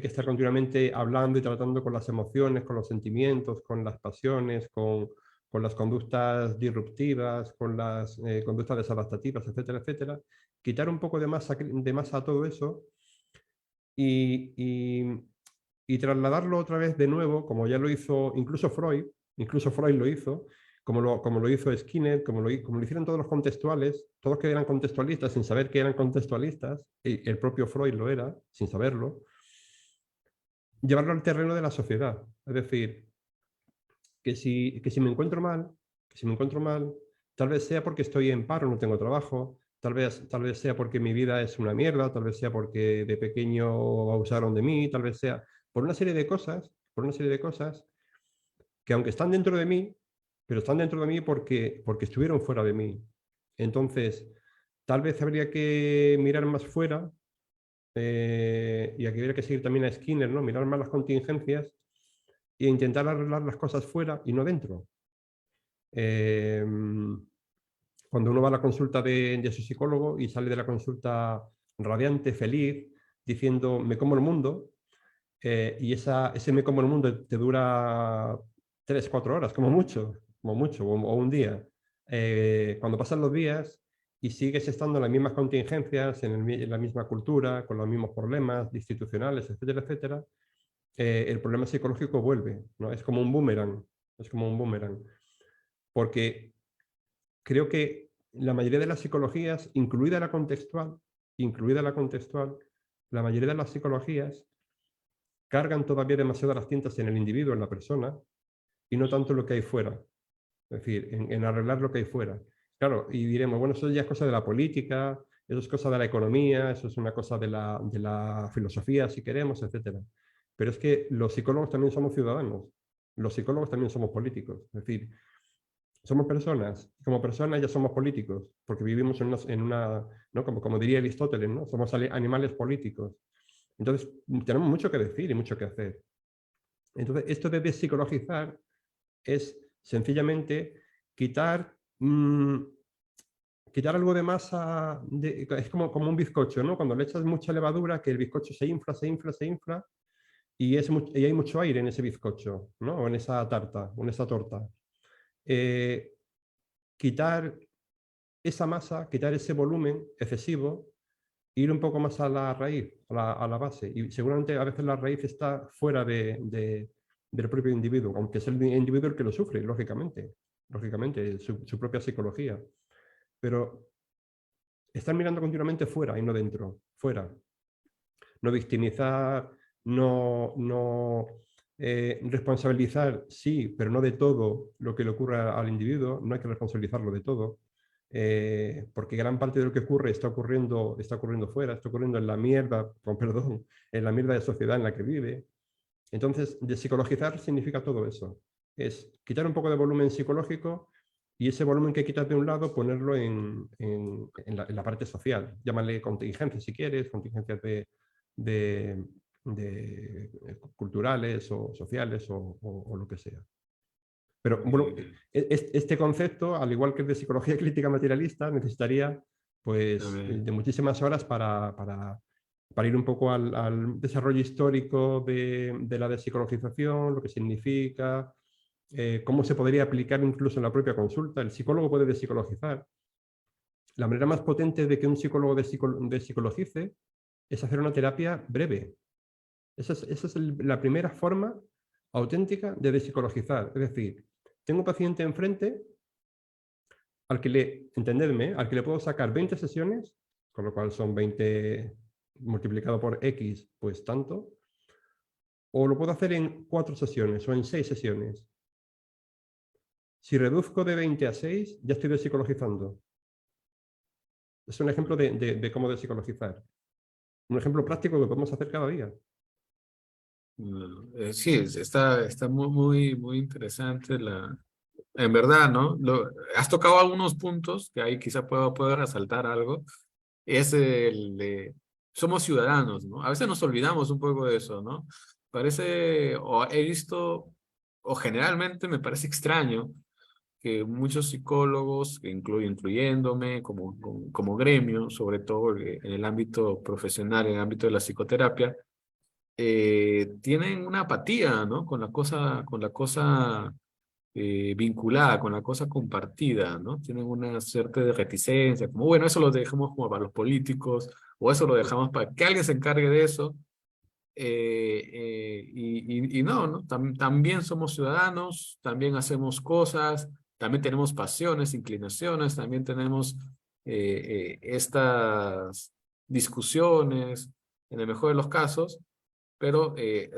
que estar continuamente hablando y tratando con las emociones, con los sentimientos, con las pasiones, con las conductas disruptivas, con las conductas desadaptativas, etcétera, etcétera. Quitar un poco de masa a todo eso y trasladarlo otra vez de nuevo, como ya lo hizo incluso Freud lo hizo, como lo hizo Skinner, como lo hicieron todos los contextuales, todos que eran contextualistas sin saber que eran contextualistas, y el propio Freud lo era, sin saberlo, llevarlo al terreno de la sociedad. Es decir, que si me encuentro mal, tal vez sea porque estoy en paro, no tengo trabajo, tal vez sea porque mi vida es una mierda, tal vez sea porque de pequeño abusaron de mí, tal vez sea por una serie de cosas, que aunque están dentro de mí, pero están dentro de mí porque estuvieron fuera de mí. Entonces, tal vez habría que mirar más fuera y aquí habría que seguir también a Skinner, ¿no? Mirar más las contingencias e intentar arreglar las cosas fuera y no dentro. Cuando uno va a la consulta de su psicólogo y sale de la consulta radiante, feliz, diciendo me como el mundo, y ese me como el mundo te dura 3, 4 horas, como mucho, o un día. Cuando pasan los días y sigues estando en las mismas contingencias, en la misma cultura, con los mismos problemas institucionales, etcétera, etcétera, el problema psicológico vuelve, ¿no? Es como un boomerang, porque creo que la mayoría de las psicologías, incluida la contextual, la mayoría de las psicologías cargan todavía demasiado las tintas en el individuo, en la persona, y no tanto lo que hay fuera. Es decir, en arreglar lo que hay fuera. Claro, y diremos, bueno, eso ya es cosa de la política, eso es cosa de la economía, eso es una cosa de la filosofía, si queremos, etc. Pero es que los psicólogos también somos ciudadanos, los psicólogos también somos políticos. Es decir, somos personas, como personas ya somos políticos, porque vivimos en una ¿no? Como diría Aristóteles, ¿no? Somos animales políticos. Entonces, tenemos mucho que decir y mucho que hacer. Entonces, esto de despsicologizar es sencillamente quitar, quitar algo de masa, es como un bizcocho, ¿no? Cuando le echas mucha levadura, que el bizcocho se infla, y hay mucho aire en ese bizcocho, ¿no? O en esa tarta, o en esa torta. Quitar esa masa, quitar ese volumen excesivo, ir un poco más a la raíz, a la base. Y seguramente a veces la raíz está fuera del propio individuo, aunque es el individuo el que lo sufre, lógicamente, su propia psicología. Pero estar mirando continuamente fuera y no dentro, fuera. No victimizar, no responsabilizar, sí, pero no de todo lo que le ocurra al individuo, no hay que responsabilizarlo de todo. porque gran parte de lo que ocurre está ocurriendo fuera, está ocurriendo en la mierda, con perdón, en la mierda de sociedad en la que vive. Entonces, despsicologizar significa todo eso. Es quitar un poco de volumen psicológico y ese volumen que quitas de un lado ponerlo en la parte social. Llámale contingencias si quieres, contingencias de culturales o sociales o lo que sea. Pero bueno, este concepto, al igual que el de psicología crítica materialista, necesitaría pues de muchísimas horas para ir un poco al desarrollo histórico de la despsicologización, lo que significa, cómo se podría aplicar incluso en la propia consulta. El psicólogo puede despsicologizar. La manera más potente de que un psicólogo despsicologice es hacer una terapia breve. Esa es la primera forma auténtica de despsicologizar. Es decir, tengo un paciente enfrente al que entendedme, al que le puedo sacar 20 sesiones, con lo cual son 20 multiplicado por X, pues tanto, o lo puedo hacer en 4 sesiones o en 6 sesiones. Si reduzco de 20 a 6, ya estoy despsicologizando. Es un ejemplo de cómo despsicologizar. Un ejemplo práctico que podemos hacer cada día. Sí, está muy interesante en verdad, ¿no? Has tocado algunos puntos que ahí quizá pueda resaltar algo. Es el de, somos ciudadanos, ¿no? A veces nos olvidamos un poco de eso, ¿no? Parece, o he visto, o generalmente me parece extraño que muchos psicólogos, incluyéndome como gremio, sobre todo en el ámbito profesional, en el ámbito de la psicoterapia, tienen una apatía, ¿no? Con la cosa vinculada, con la cosa compartida, ¿no? Tienen una cierta de reticencia, como bueno, eso lo dejamos como para los políticos, o eso lo dejamos para que alguien se encargue de eso. Y no, ¿no? También somos ciudadanos, también hacemos cosas, también tenemos pasiones, inclinaciones, también tenemos estas discusiones, en el mejor de los casos, pero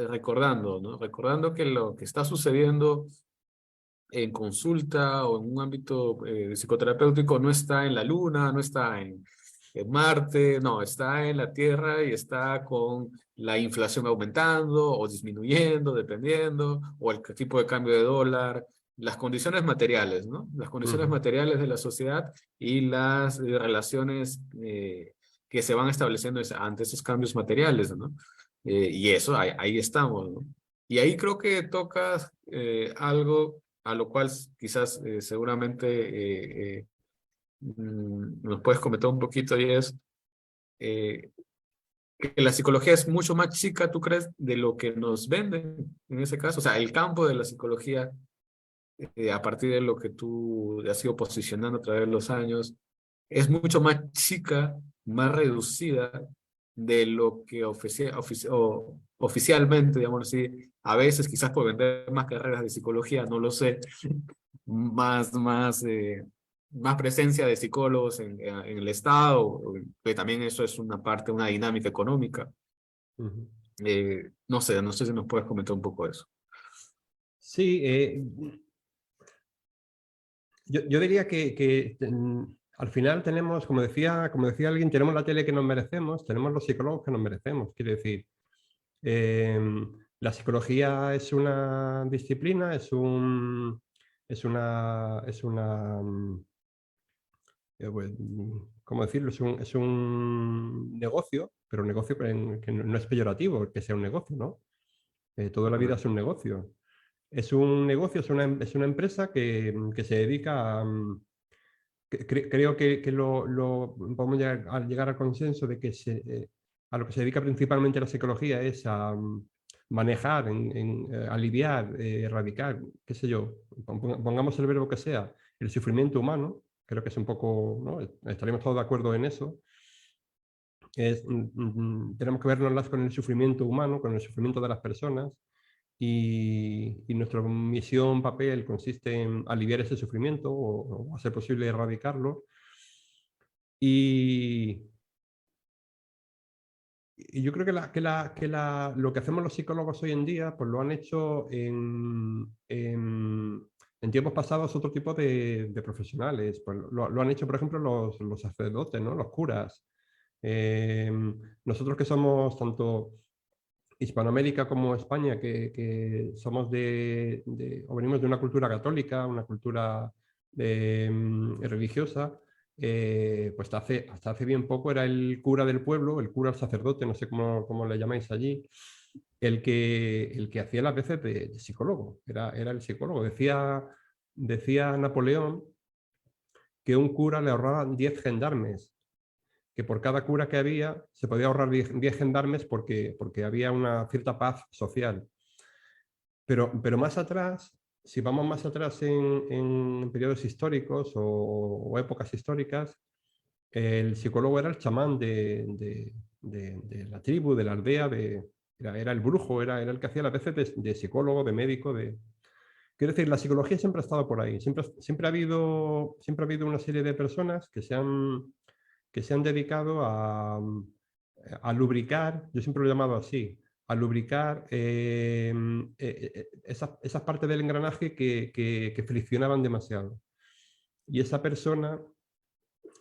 recordando, ¿no? Recordando que lo que está sucediendo en consulta o en un ámbito psicoterapéutico no está en la Luna, no está en Marte, no, está en la Tierra y está con la inflación aumentando o disminuyendo, dependiendo, o el tipo de cambio de dólar, las condiciones materiales, ¿no? Las condiciones materiales de la sociedad y las relaciones que se van estableciendo ante esos cambios materiales, ¿no? Y eso, ahí estamos, ¿no? Y ahí creo que tocas algo a lo cual quizás seguramente nos puedes comentar un poquito y es eh, que la psicología es mucho más chica, ¿tú crees?, de lo que nos venden en ese caso. O sea, el campo de la psicología, a partir de lo que tú has ido posicionando a través de los años, es mucho más chica, más reducida de lo que oficialmente, digamos así, a veces quizás por vender más carreras de psicología, no lo sé, más presencia de psicólogos en el Estado, que también eso es una parte, una dinámica económica. No sé si nos puedes comentar un poco de eso. Sí, yo diría que al final tenemos, como decía alguien, tenemos la tele que nos merecemos, tenemos los psicólogos que nos merecemos. Quiere decir, la psicología es una disciplina, es una pues, ¿cómo decirlo? Es un negocio, pero un negocio que no es peyorativo, que sea un negocio, ¿no? Toda la vida es un negocio. Es un negocio, es una empresa que se dedica a... creo que vamos a llegar al consenso de que a lo que se dedica principalmente la psicología es a manejar, aliviar, erradicar, qué sé yo, pongamos el verbo que sea, el sufrimiento humano. Creo que es un poco, ¿no? Estaríamos todos de acuerdo en eso. Tenemos que vernoslas con el sufrimiento humano, con el sufrimiento de las personas, y nuestra misión, papel, consiste en aliviar ese sufrimiento o hacer posible erradicarlo. Y yo creo lo que hacemos los psicólogos hoy en día, pues lo han hecho En tiempos pasados otro tipo de profesionales, pues lo han hecho, por ejemplo, los sacerdotes, ¿no? Los curas. Eh, Nosotros que somos tanto Hispanoamérica como España, que somos o venimos de una cultura católica, una cultura religiosa, pues hasta hace bien poco era el cura del pueblo, el cura, el sacerdote, no sé cómo le llamáis allí, el que hacía las veces de psicólogo, era el psicólogo. Decía Napoleón que un cura le ahorraba 10 gendarmes, que por cada cura que había se podía ahorrar 10 gendarmes porque había una cierta paz social. Pero más atrás, si vamos más atrás en periodos históricos o épocas históricas, el psicólogo era el chamán de la tribu, de la aldea, era el brujo, era el que hacía las veces de psicólogo, de médico. Quiero decir, la psicología siempre ha estado por ahí. Siempre ha habido una serie de personas que se han dedicado a lubricar, yo siempre lo he llamado así, a lubricar esas partes del engranaje que friccionaban demasiado. Y esa persona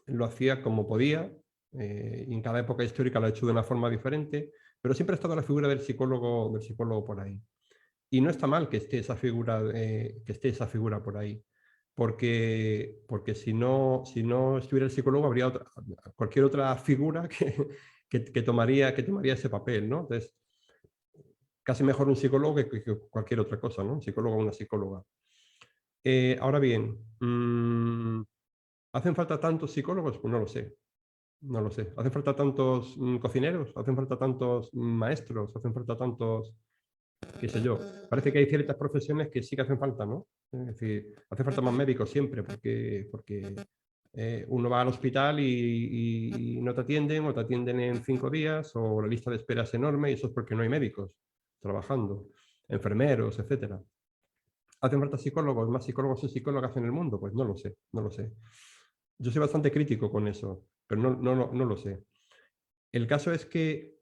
lo hacía como podía, y en cada época histórica lo ha hecho de una forma diferente, pero siempre ha estado la figura del psicólogo por ahí. Y no está mal que esté esa figura por ahí, porque si no estuviera el psicólogo habría cualquier otra figura que tomaría ese papel, ¿no? Entonces, casi mejor un psicólogo que cualquier otra cosa, ¿no? Un psicólogo o una psicóloga. Ahora bien, ¿hacen falta tantos psicólogos? Pues no lo sé. No lo sé. ¿Hacen falta tantos cocineros? ¿Hacen falta tantos maestros? ¿Hacen falta tantos, qué sé yo? Parece que hay ciertas profesiones que sí que hacen falta, ¿no? Es decir, hace falta más médicos siempre porque uno va al hospital y no te atienden o te atienden en 5 días o la lista de espera es enorme y eso es porque no hay médicos trabajando, enfermeros, etcétera. ¿Hacen falta psicólogos, más psicólogos y psicólogas en el mundo? Pues no lo sé, no lo sé. Yo soy bastante crítico con eso, pero no lo sé. El caso es que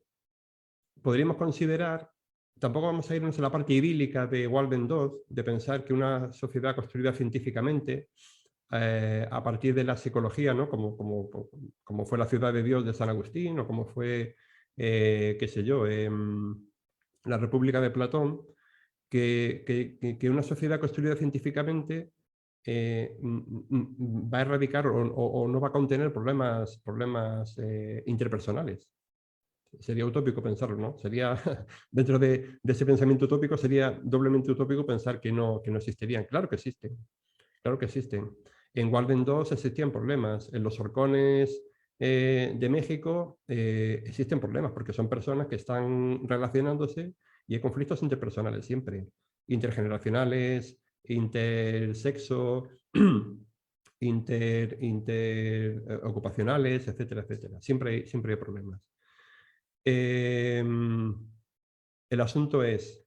podríamos considerar, tampoco vamos a irnos a la parte idílica de Walden 2, de pensar que una sociedad construida científicamente, a partir de la psicología, ¿no? Como fue la ciudad de Dios de San Agustín, o como fue, qué sé yo, la República de Platón, que una sociedad construida científicamente va a erradicar o no va a contener problemas interpersonales. Sería utópico pensarlo, ¿no? Sería, dentro de ese pensamiento utópico, sería doblemente utópico pensar que no existirían. Claro que existen, claro que existen. En Walden 2 existían problemas. En los Orcones de México existen problemas porque son personas que están relacionándose y hay conflictos interpersonales siempre, intergeneracionales, intersexo, interocupacionales, etcétera, etcétera. Siempre hay problemas. El asunto es,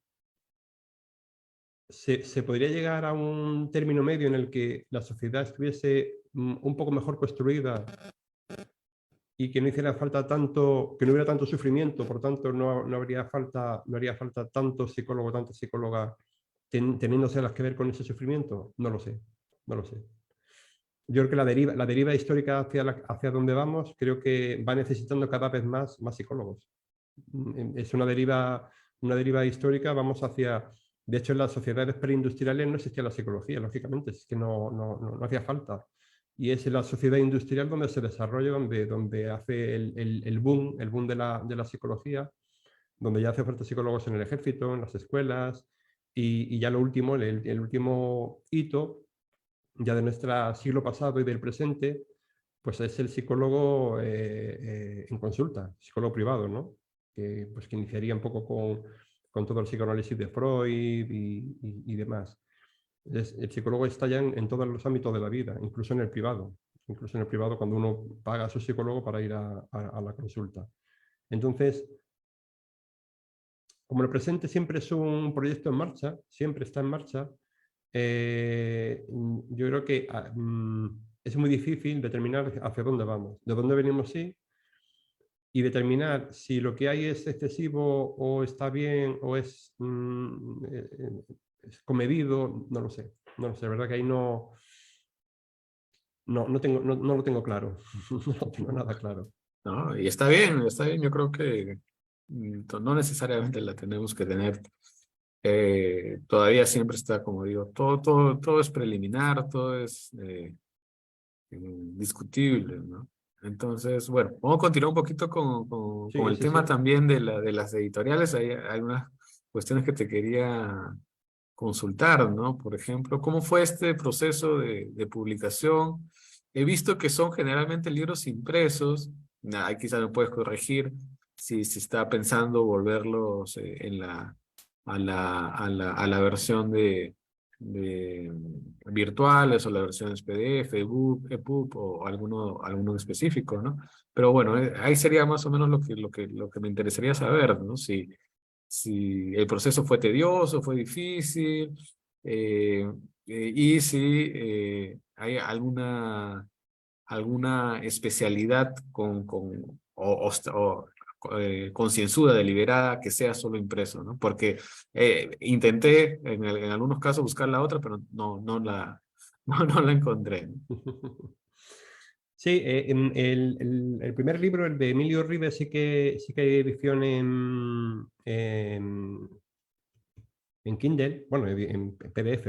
¿se podría llegar a un término medio en el que la sociedad estuviese un poco mejor construida y que no hiciera falta tanto, que no hubiera tanto sufrimiento, por tanto no haría falta tanto psicólogo, tanta psicóloga teniéndose las que ver con ese sufrimiento? No lo sé, no lo sé. Yo creo que la deriva histórica hacia donde vamos, creo que va necesitando cada vez más psicólogos. Es una deriva histórica, vamos hacia... De hecho, en las sociedades preindustriales no existía la psicología, lógicamente, es que no hacía falta. Y es en la sociedad industrial donde se desarrolla, donde hace el boom de la psicología, donde ya hace falta psicólogos en el ejército, en las escuelas, y ya lo último, el último hito ya de nuestro siglo pasado y del presente, pues es el psicólogo en consulta, psicólogo privado, ¿no? Que iniciaría un poco con todo el psicoanálisis de Freud y demás. El psicólogo está ya en todos los ámbitos de la vida, incluso en el privado. Incluso en el privado cuando uno paga a su psicólogo para ir a la consulta. Entonces, como el presente siempre es un proyecto en marcha, siempre está en marcha, yo creo que es muy difícil determinar hacia dónde vamos, de dónde venimos, sí, y determinar si lo que hay es excesivo o está bien o es comedido, no lo sé. no sé, la verdad que ahí no lo tengo claro. No lo tengo nada claro. ¿No? Y está bien, yo creo que no necesariamente la tenemos que tener. Todavía siempre está, como digo, todo es preliminar, todo es discutible, ¿no? Entonces, bueno, vamos a continuar un poquito con Sí, el sí, tema sí. también de las editoriales. Hay unas cuestiones que te quería consultar, ¿no? Por ejemplo, ¿cómo fue este proceso de publicación? He visto que son generalmente libros impresos. Ahí quizás me puedes corregir si está pensando volverlos a la versión de virtuales o las versiones PDF, EPUB o alguno en específico, ¿no? Pero bueno, ahí sería más o menos lo que me interesaría saber, ¿no? Si el proceso fue tedioso, fue difícil, eh, y si hay alguna especialidad concienzuda, deliberada, que sea solo impreso, ¿no? Porque intenté en algunos casos buscar la otra, pero no la encontré, ¿no? Sí, el primer libro, el de Emilio Ribes, sí que hay edición en Kindle, bueno, en PDF,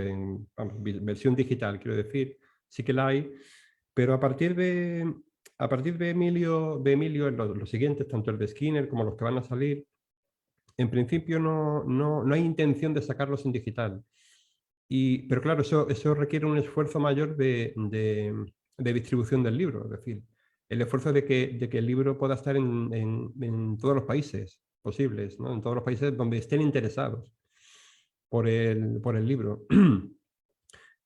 vamos, versión digital, quiero decir, sí que la hay, pero a partir de Emilio los siguientes, tanto el de Skinner como los que van a salir, en principio no hay intención de sacarlos en digital. Pero claro, eso requiere un esfuerzo mayor de distribución del libro, es decir, el esfuerzo de que el libro pueda estar en todos los países posibles, ¿no? En todos los países donde estén interesados por el libro.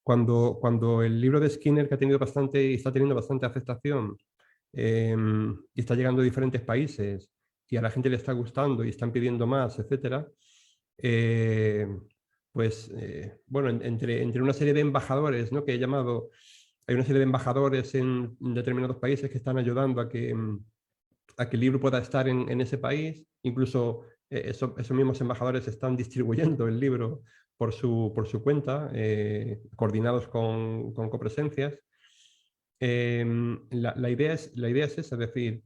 Cuando el libro de Skinner, que ha tenido bastante y está teniendo bastante aceptación, y está llegando a diferentes países y a la gente le está gustando y están pidiendo más, etcétera, bueno, entre una serie de embajadores, ¿no? Que he llamado, hay una serie de embajadores en determinados países que están ayudando a que el libro pueda estar en ese país. Incluso esos mismos embajadores están distribuyendo el libro por su cuenta, coordinados con copresencias. La idea es esa, es decir,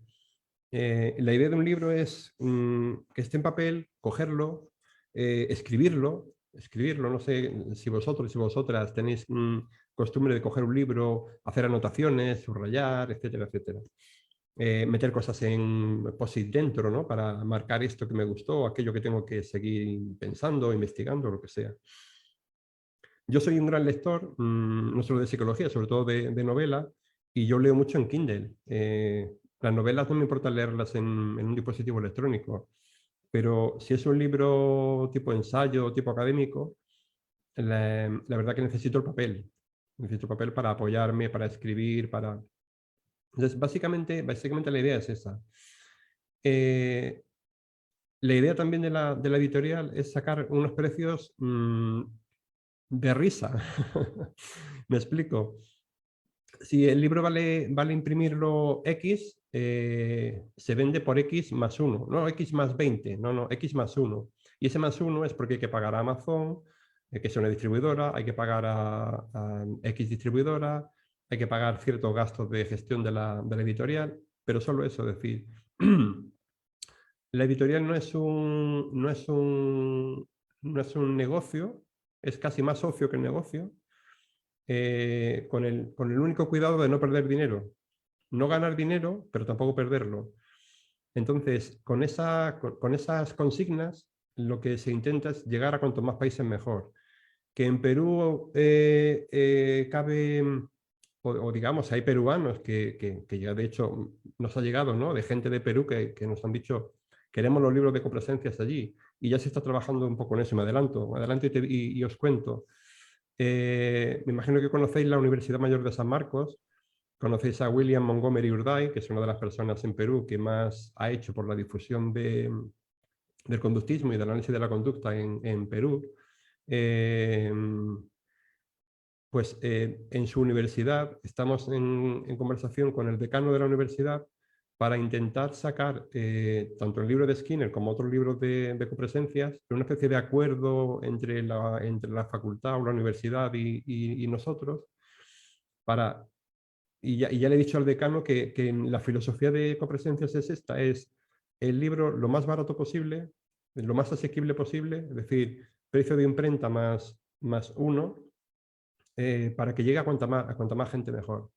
la idea de un libro es que esté en papel, cogerlo, escribirlo. No sé si vosotros y vosotras tenéis costumbre de coger un libro, hacer anotaciones, subrayar, etcétera, etcétera. Meter cosas en post-it dentro, ¿no? Para marcar esto que me gustó, aquello que tengo que seguir pensando, investigando, lo que sea. Yo soy un gran lector, no solo de psicología, sobre todo de novela, y yo leo mucho en Kindle. Las novelas no me importa leerlas en un dispositivo electrónico, pero si es un libro tipo ensayo, tipo académico, la verdad que necesito el papel. Necesito el papel para apoyarme, para escribir, para... Entonces, básicamente la idea es esa. La idea también de la editorial es sacar unos precios de risa. Me explico. Si el libro vale imprimirlo X, se vende por X más 1, no X más 20, no, X más 1. Y ese más 1 es porque hay que pagar a Amazon, que es una distribuidora, hay que pagar a X distribuidora, hay que pagar ciertos gastos de gestión de la editorial, pero solo eso, es decir, la editorial no es un negocio, es casi más socio que negocio, con el único cuidado de no perder dinero. No ganar dinero, pero tampoco perderlo. Entonces, con esas consignas, lo que se intenta es llegar a cuantos más países mejor. Que en Perú cabe, o digamos, hay peruanos que ya de hecho nos ha llegado, ¿no? De gente de Perú que nos han dicho, queremos los libros de copresencias allí. Y ya se está trabajando un poco en eso. Me adelanto y os cuento. Me imagino que conocéis la Universidad Mayor de San Marcos. Conocéis a William Montgomery Urday, que es una de las personas en Perú que más ha hecho por la difusión del conductismo y del análisis de la conducta en Perú. En su universidad estamos en conversación con el decano de la universidad para intentar sacar tanto el libro de Skinner como otros libros de copresencias, una especie de acuerdo entre la facultad o la universidad y nosotros, para, y ya le he dicho al decano que la filosofía de copresencias es esta, es el libro lo más barato posible, lo más asequible posible, es decir, precio de imprenta más uno, para que llegue a cuanta más gente mejor.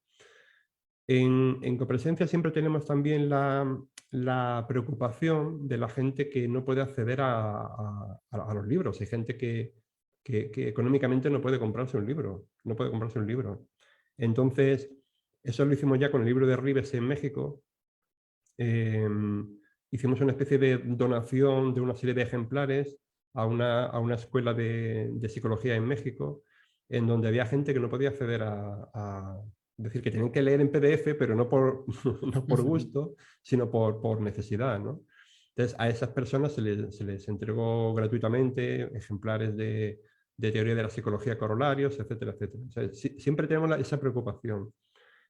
En copresencia siempre tenemos también la preocupación de la gente que no puede acceder a los libros. Hay gente que económicamente no puede comprarse un libro, no puede comprarse un libro. Entonces, eso lo hicimos ya con el libro de Ribes en México. Hicimos una especie de donación de una serie de ejemplares a una escuela de psicología en México, en donde había gente que no podía acceder es decir, que tenían que leer en PDF, pero no por, no por gusto, sino por necesidad, ¿no? Entonces, a esas personas se les entregó gratuitamente ejemplares de teoría de la psicología corolarios, etcétera, etcétera. O sea, siempre tenemos esa preocupación.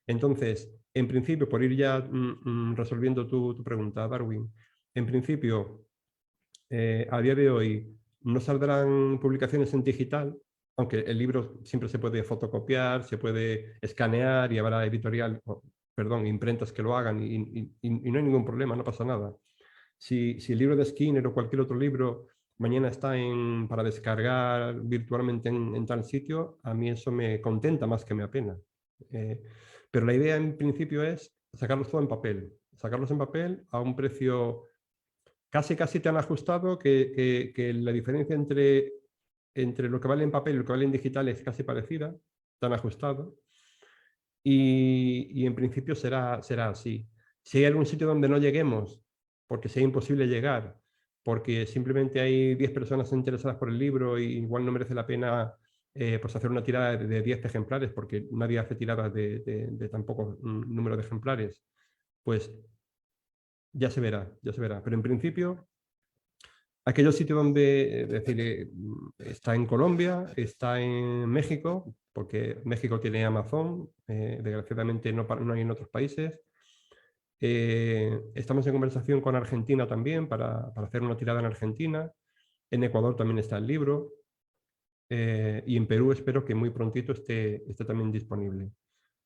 Entonces, en principio, por ir ya resolviendo tu pregunta, Darwin, en principio, a día de hoy no saldrán publicaciones en digital, aunque el libro siempre se puede fotocopiar, se puede escanear y habrá imprentas que lo hagan y no hay ningún problema, no pasa nada. Si el libro de Skinner o cualquier otro libro mañana está para descargar virtualmente en tal sitio, a mí eso me contenta más que me apena. Pero la idea en principio es sacarlos todo en papel, sacarlos en papel a un precio casi tan ajustado que la diferencia entre lo que vale en papel y lo que vale en digital es casi parecida, tan ajustado. Y en principio será así. Si hay algún sitio donde no lleguemos, porque sea imposible llegar, porque simplemente hay 10 personas interesadas por el libro y igual no merece la pena pues hacer una tirada de 10 ejemplares, porque nadie hace tiradas de tan poco número de ejemplares, pues ya se verá, ya se verá. Pero en principio, aquellos sitios donde, es decir, está en Colombia, está en México, porque México tiene Amazon, desgraciadamente no hay en otros países. Estamos en conversación con Argentina también para hacer una tirada en Argentina. En Ecuador también está el libro. Y en Perú espero que muy prontito esté también disponible.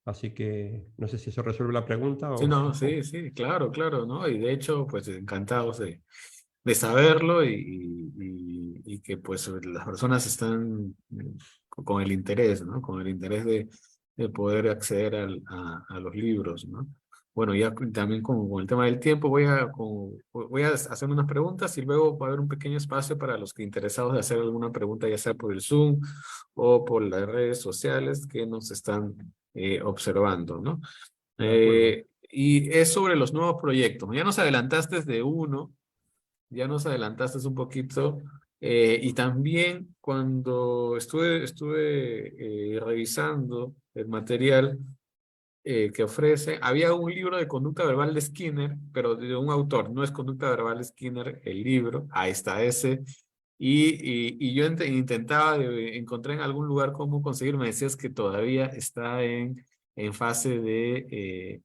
Así que no sé si eso resuelve la pregunta Sí, o... no, sí, sí, claro, claro, ¿no? Y de hecho, pues encantados de saberlo y que pues las personas están con el interés, ¿no? Con el interés de poder acceder a los libros, ¿no? Bueno, ya también con el tema del tiempo voy a hacer unas preguntas y luego va a haber un pequeño espacio para los que interesados de hacer alguna pregunta, ya sea por el Zoom o por las redes sociales que nos están observando, ¿no? De acuerdo. Y es sobre los nuevos proyectos. Ya nos adelantaste de uno, ya nos adelantaste un poquito. Y también cuando estuve revisando el material que ofrece, había un libro de conducta verbal de Skinner, pero de un autor, no es conducta verbal de Skinner el libro, ahí está ese. Y yo intentaba, encontrar en algún lugar cómo conseguir, me decías que todavía está en fase de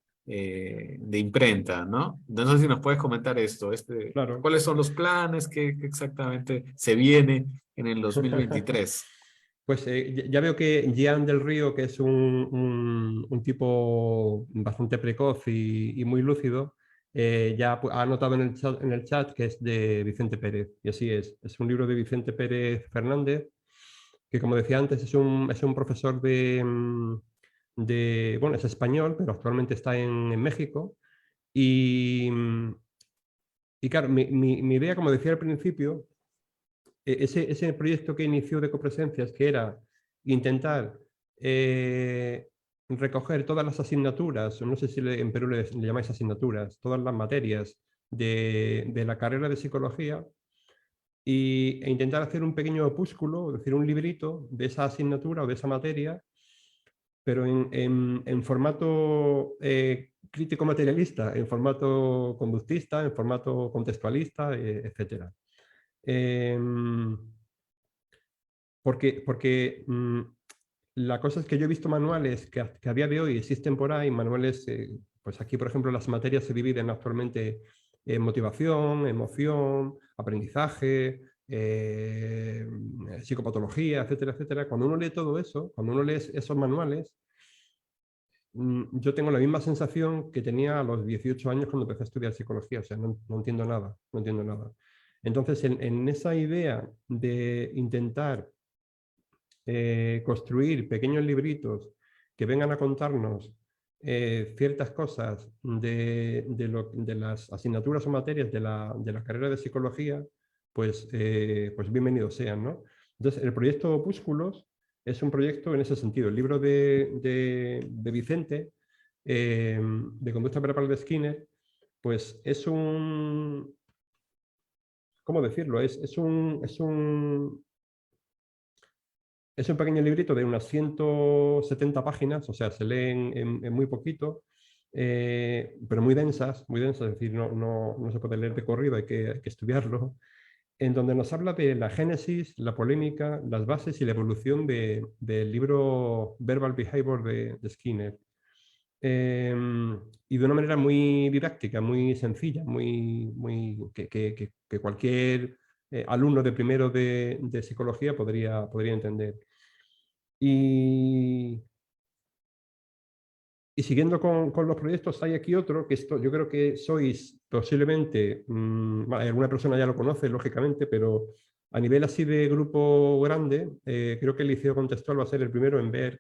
imprenta, ¿no? No sé si nos puedes comentar esto, Claro. ¿cuáles son los planes? ¿Qué exactamente se viene en el 2023? Pues ya veo que Gian del Río, que es un tipo bastante precoz y muy lúcido, ya ha anotado en el chat que es de Vicente Pérez. Y así es un libro de Vicente Pérez Fernández, que como decía antes es un profesor bueno, es español, pero actualmente está en México. Y, y claro, mi idea, como decía al principio, ese proyecto que inició de copresencias, que era intentar recoger todas las asignaturas, no sé si en Perú le llamáis asignaturas, todas las materias de la carrera de psicología e intentar hacer un pequeño opúsculo, es decir, un librito de esa asignatura o de esa materia, pero en formato crítico materialista, en formato conductista, en formato contextualista, etc. Porque la cosa es que yo he visto manuales que a día de hoy existen por ahí, manuales Pues aquí, por ejemplo, las materias se dividen actualmente en motivación, emoción, aprendizaje, psicopatología, etcétera, etcétera. Cuando uno lee todo eso, cuando uno lee esos manuales, yo tengo la misma sensación que tenía a los 18 años cuando empecé a estudiar psicología, o sea, no entiendo nada, no entiendo nada. Entonces, en esa idea de intentar construir pequeños libritos que vengan a contarnos ciertas cosas de las asignaturas o materias de la carrera de psicología, pues, pues bienvenidos sean, ¿no? Entonces, el proyecto Opúsculos es un proyecto en ese sentido. El libro de Vicente, de Conducta Verbal de Skinner, pues es un... ¿Cómo decirlo? Es un pequeño librito de unas 170 páginas, o sea, se leen en muy poquito, pero muy densas, es decir, no se puede leer de corrido, hay que estudiarlo, en donde nos habla de la génesis, la polémica, las bases y la evolución del libro Verbal Behavior de Skinner. Y de una manera muy didáctica, muy sencilla, que cualquier alumno de primero de psicología podría entender. Y siguiendo con los proyectos, hay aquí otro, que esto yo creo que sois posiblemente, alguna persona ya lo conoce, lógicamente, pero a nivel así de grupo grande, creo que el Liceo Contextual va a ser el primero en ver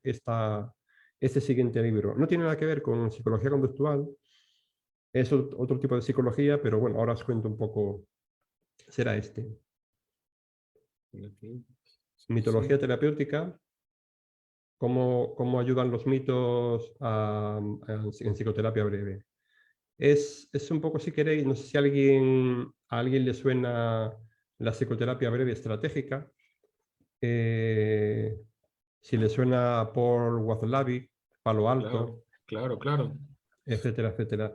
este siguiente libro. No tiene nada que ver con psicología conductual, es otro tipo de psicología, pero bueno, ahora os cuento un poco, será este. Okay. Sí. Mitología terapéutica. Cómo ayudan los mitos en psicoterapia breve. Es un poco, si queréis, no sé si a alguien le suena la psicoterapia breve estratégica, si le suena Paul Watzlawick, Palo Claro, Alto, claro, claro. etcétera, etcétera.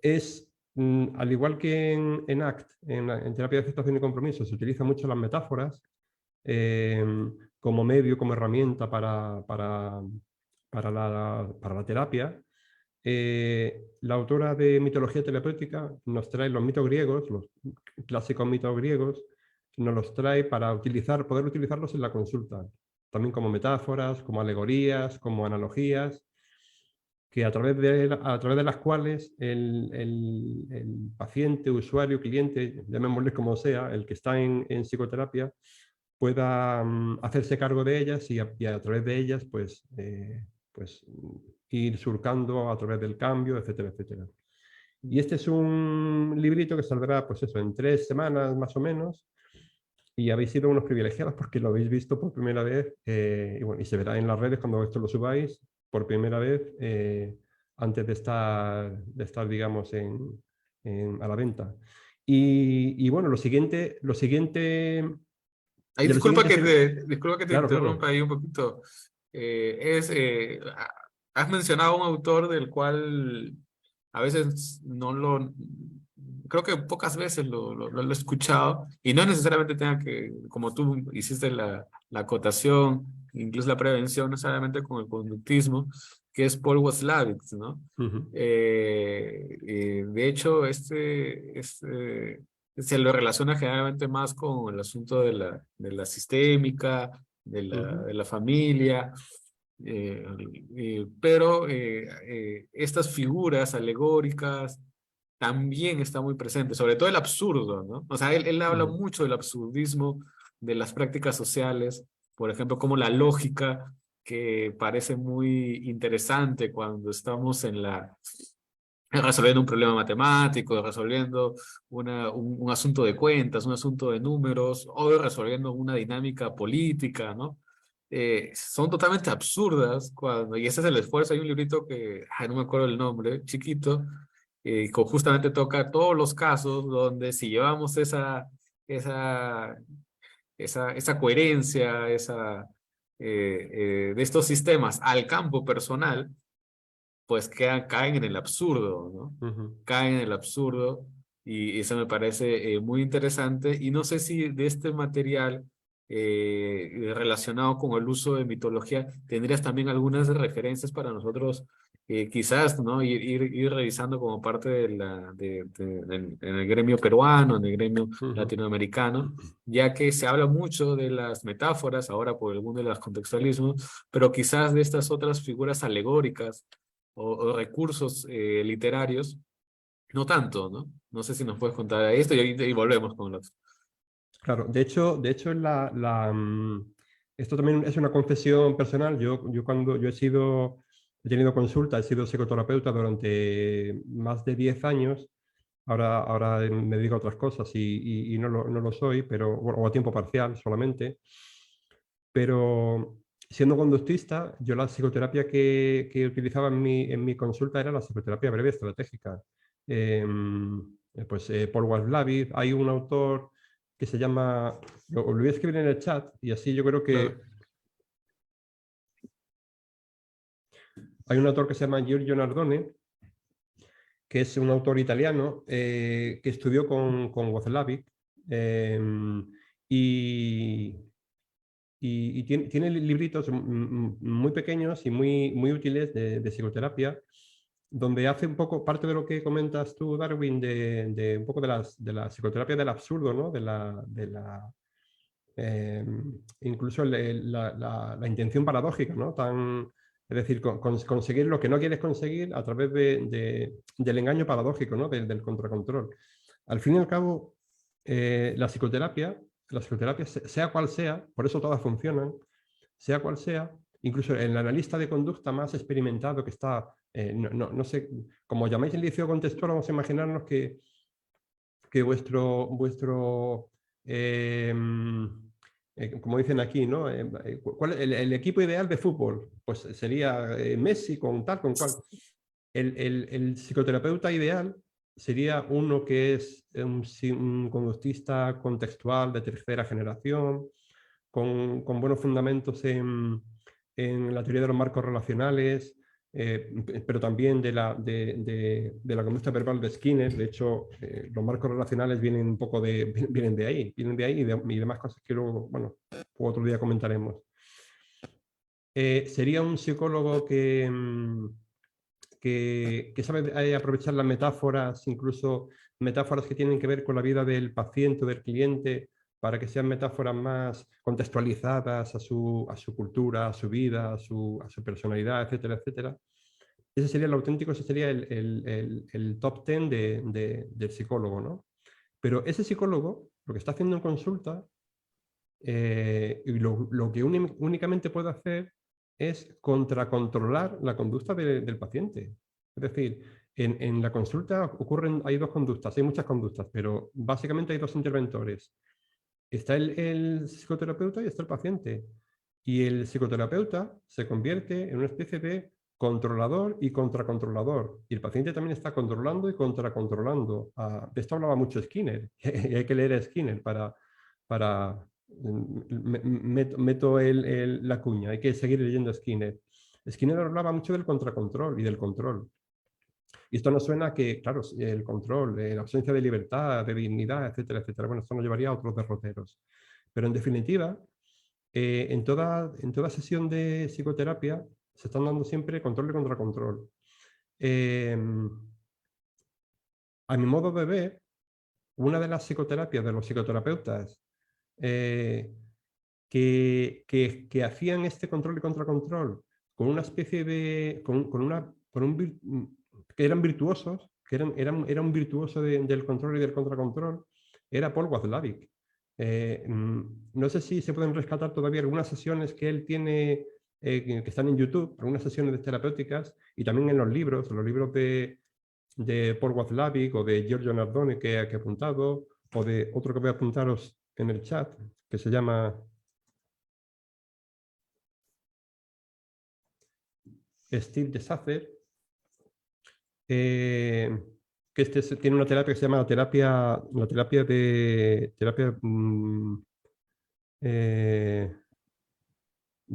Es, al igual que en ACT, en terapia de aceptación y compromiso, se utilizan mucho las metáforas como medio, como herramienta para la terapia. La autora de Mitología Terapéutica nos trae los mitos griegos, los clásicos mitos griegos, nos los trae para poder utilizarlos en la consulta, también como metáforas, como alegorías, como analogías, que a través de las cuales el paciente, usuario, cliente, llamémosle como sea, el que está en psicoterapia, pueda hacerse cargo de ellas y a través de ellas pues, ir surcando a través del cambio, etcétera, etcétera. Y este es un librito que saldrá pues eso, en 3 semanas más o menos, y habéis sido unos privilegiados porque lo habéis visto por primera vez, y, bueno, y se verá en las redes cuando esto lo subáis por primera vez, antes de estar digamos, a la venta. Y bueno, lo siguiente Ay, de los siguientes... disculpa que te Claro, interrumpa claro. ahí un poquito. Has mencionado a un autor del cual a veces no lo, creo que pocas veces lo he escuchado y no necesariamente tenga que, como tú hiciste la acotación, incluso la prevención, no necesariamente con el conductismo, que es Paul Watzlawick, ¿no? Ujú, De hecho, se lo relaciona generalmente más con el asunto de la sistémica, ujú, de la familia, pero estas figuras alegóricas también están muy presentes, sobre todo el absurdo, ¿no? O sea, él habla ujú, mucho del absurdismo de las prácticas sociales, por ejemplo, como la lógica, que parece muy interesante cuando estamos resolviendo un problema matemático, resolviendo un asunto de cuentas, un asunto de números, o resolviendo una dinámica política, ¿no? Son totalmente absurdas y ese es el esfuerzo. Hay un librito que, ay, no me acuerdo el nombre, chiquito, que justamente toca todos los casos donde si llevamos esa, esa coherencia, de estos sistemas al campo personal, pues caen en el absurdo, ¿no? ujú. Caen en el absurdo y eso me parece muy interesante. Y no sé si de este material relacionado con el uso de mitología tendrías también algunas referencias para nosotros quizás, ¿no? Ir revisando como parte de en el gremio peruano, en el gremio Ujú. latinoamericano, ya que se habla mucho de las metáforas, ahora por el mundo de los contextualismos, pero quizás de estas otras figuras alegóricas o recursos literarios, no tanto, ¿no? No sé si nos puedes contar esto y volvemos con los... Claro, de hecho esto también es una confesión personal. Yo cuando he tenido consulta, he sido psicoterapeuta durante más de 10 años. Ahora me dedico a otras cosas y no lo soy, pero, o a tiempo parcial solamente. Pero siendo conductista, yo la psicoterapia que utilizaba en mi consulta era la psicoterapia breve estratégica. Paul Watzlawick, hay un autor que se llama, lo voy a escribir en el chat y así yo creo Claro. que hay un autor que se llama Giorgio Nardone, que es un autor italiano que estudió con Watzlawick eh, y, y tiene libritos muy pequeños y muy útiles de psicoterapia, donde hace un poco parte de lo que comentas tú, Darwin, de un poco de la psicoterapia del absurdo, ¿no? Eh, incluso la intención paradójica, ¿no? Es decir, conseguir lo que no quieres conseguir a través del engaño paradójico, ¿no? Del contracontrol. Al fin y al cabo, la psicoterapia, sea cual sea, por eso todas funcionan, sea cual sea, incluso el analista de conducta más experimentado que está, no sé, como llamáis el inicio contextual, vamos a imaginarnos que eh, como dicen aquí, ¿no? ¿Cuál, el equipo ideal de fútbol? Pues sería Messi con tal, con cual. El psicoterapeuta ideal sería uno que es un conductista contextual de tercera generación, con buenos fundamentos en la teoría de los marcos relacionales, pero también de la conducta verbal de Skinner. De hecho, los marcos relacionales vienen un poco vienen de ahí y demás cosas que luego, bueno, otro día comentaremos. Sería un psicólogo que sabe aprovechar las metáforas, incluso metáforas que tienen que ver con la vida del paciente o del cliente, para que sean metáforas más contextualizadas a su cultura, a su vida, a su personalidad, etcétera, etcétera. Ese sería el auténtico, ese sería el top 10 del psicólogo, ¿no? Pero ese psicólogo, lo que está haciendo en consulta, y lo que únicamente puede hacer es contracontrolar la conducta del paciente. Es decir, en la consulta hay dos conductas, hay muchas conductas, pero básicamente hay dos interventores. Está el psicoterapeuta y está el paciente. Y el psicoterapeuta se convierte en una especie de controlador y contracontrolador. Y el paciente también está controlando y contracontrolando. De esto hablaba mucho Skinner. Y hay que leer a Skinner para meto la cuña. Hay que seguir leyendo a Skinner. Skinner hablaba mucho del contracontrol y del control. Y esto nos suena que, claro, el control, la ausencia de libertad, de dignidad, etcétera, etcétera. Bueno, esto nos llevaría a otros derroteros. Pero en definitiva, en toda sesión de psicoterapia se están dando siempre control y contracontrol. A mi modo de ver, una de las psicoterapias de los psicoterapeutas que hacían este control y contracontrol con una especie de... que eran virtuosos, era un virtuoso del control y del contracontrol, era Paul Watzlawick. No sé si se pueden rescatar todavía algunas sesiones que él tiene, que están en YouTube, algunas sesiones terapéuticas, y también en los libros de Paul Watzlawick o de Giorgio Nardone que he apuntado, o de otro que voy a apuntaros en el chat, que se llama Steve Deshacer, que tiene una terapia que se llama la terapia de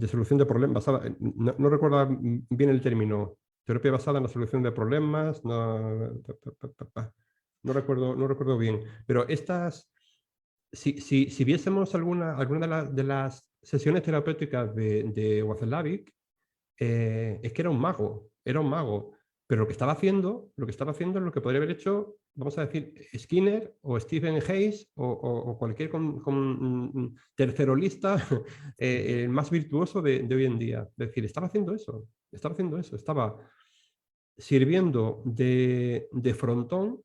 solución de problemas, no recuerdo bien el término, terapia basada en la solución de problemas, no recuerdo bien, pero si viésemos alguna de las sesiones terapéuticas de Watzlawick, es que era un mago. era un mago. Pero lo que estaba haciendo es lo que podría haber hecho, vamos a decir, Skinner o Stephen Hayes o cualquier tercerolista el más virtuoso de hoy en día. Es decir, estaba haciendo eso, estaba sirviendo de frontón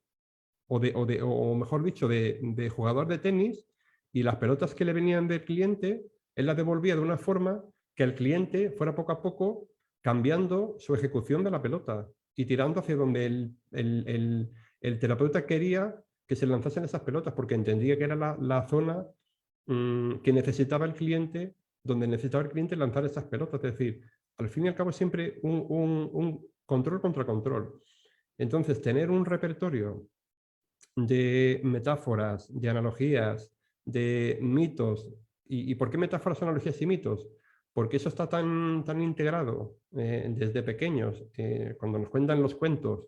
o mejor dicho, de jugador de tenis, y las pelotas que le venían del cliente, él las devolvía de una forma que el cliente fuera poco a poco cambiando su ejecución de la pelota y tirando hacia donde el terapeuta quería que se lanzasen esas pelotas, porque entendía que era la zona que necesitaba el cliente, donde necesitaba el cliente lanzar esas pelotas. Es decir, al fin y al cabo siempre un control contra control. Entonces, tener un repertorio de metáforas, de analogías, de mitos. ¿Y por qué metáforas, analogías y mitos? Porque eso está tan integrado desde pequeños, cuando nos cuentan los cuentos,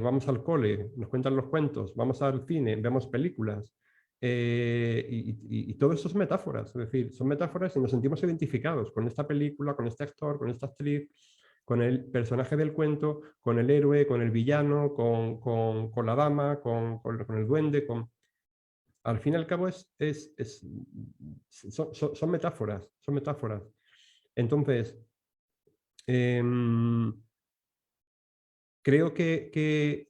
vamos al cole, nos cuentan los cuentos, vamos al cine, vemos películas, y todo eso es metáforas, es decir, son metáforas y nos sentimos identificados con esta película, con este actor, con esta actriz, con el personaje del cuento, con el héroe, con el villano, con la dama, con el duende. Al fin y al cabo son metáforas, son metáforas. Entonces, creo que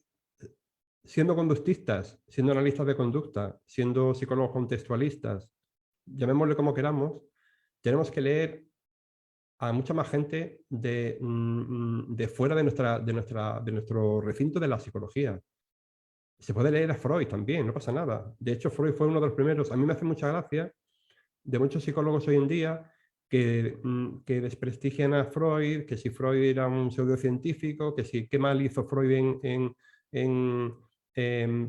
siendo conductistas, siendo analistas de conducta, siendo psicólogos contextualistas, llamémosle como queramos, tenemos que leer a mucha más gente de fuera de nuestro recinto de la psicología. Se puede leer a Freud también, no pasa nada. De hecho, Freud fue uno de los primeros. A mí me hace mucha gracia de muchos psicólogos hoy en día que desprestigian a Freud, que si Freud era un pseudocientífico, que si qué mal hizo Freud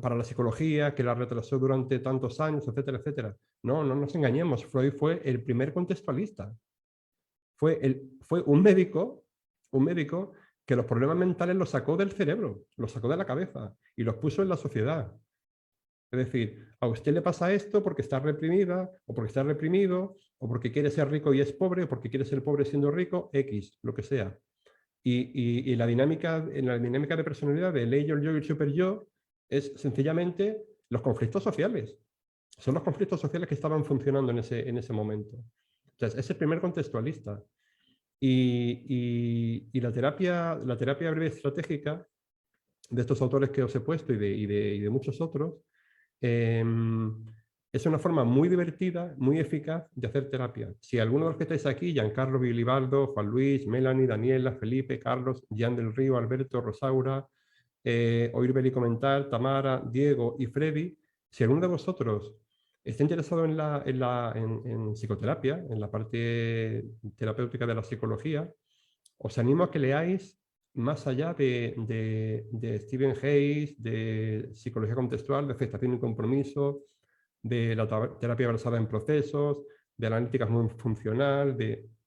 para la psicología, que la retrasó durante tantos años, etcétera, etcétera. No nos engañemos. Freud fue el primer contextualista. Fue un médico que los problemas mentales los sacó del cerebro, los sacó de la cabeza y los puso en la sociedad. Es decir, a usted le pasa esto porque está reprimida, o porque está reprimido, o porque quiere ser rico y es pobre, o porque quiere ser pobre siendo rico, X, lo que sea. Y en la dinámica de personalidad del ello, el yo y el super yo es sencillamente los conflictos sociales. Son los conflictos sociales que estaban funcionando en ese momento. Entonces, es el primer contextualista. Y la terapia breve estratégica de estos autores que os he puesto y de muchos otros, es una forma muy divertida, muy eficaz de hacer terapia. Si alguno de los que estáis aquí, Giancarlo Vilibaldo, Juan Luis, Melanie, Daniela, Felipe, Carlos, Gian del Río, Alberto, Rosaura, Oír, Ver y Comentar, Tamara, Diego y Freddy, si alguno de vosotros está interesado en psicoterapia, en la parte terapéutica de la psicología, os animo a que leáis más allá de Stephen Hayes, de psicología contextual, de aceptación y compromiso, de la terapia basada en procesos, de la analítica muy funcional,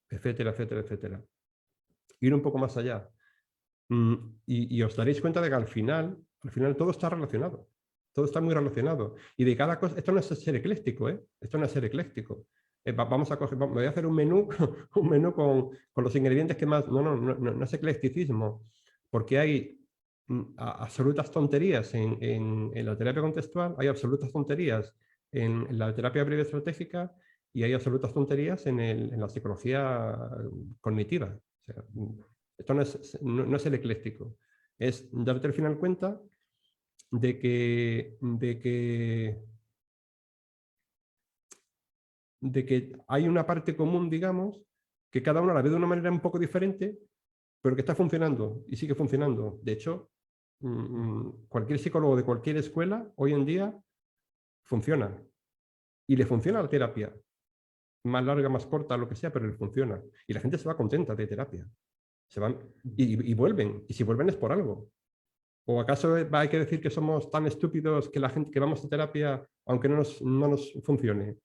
etcétera, etcétera, etcétera. Ir un poco más allá. Y os daréis cuenta de que al final todo está relacionado. Todo está muy relacionado. Y de cada cosa, esto no es ser ecléctico, ¿eh? Esto no es ser ecléctico. Voy a hacer un menú, un menú con los ingredientes que más... No es eclecticismo, porque hay absolutas tonterías en la terapia contextual, hay absolutas tonterías en la terapia breve estratégica y hay absolutas tonterías en la psicología cognitiva. O sea, esto no es el ecléctico, es darte al final cuenta de que hay una parte común, digamos, que cada uno la ve de una manera un poco diferente, pero que está funcionando y sigue funcionando. De hecho, cualquier psicólogo de cualquier escuela hoy en día funciona. Y le funciona la terapia. Más larga, más corta, lo que sea, pero le funciona. Y la gente se va contenta de terapia. Se van y vuelven. Y si vuelven es por algo. ¿O acaso hay que decir que somos tan estúpidos que la gente que vamos a terapia, aunque no nos funcione,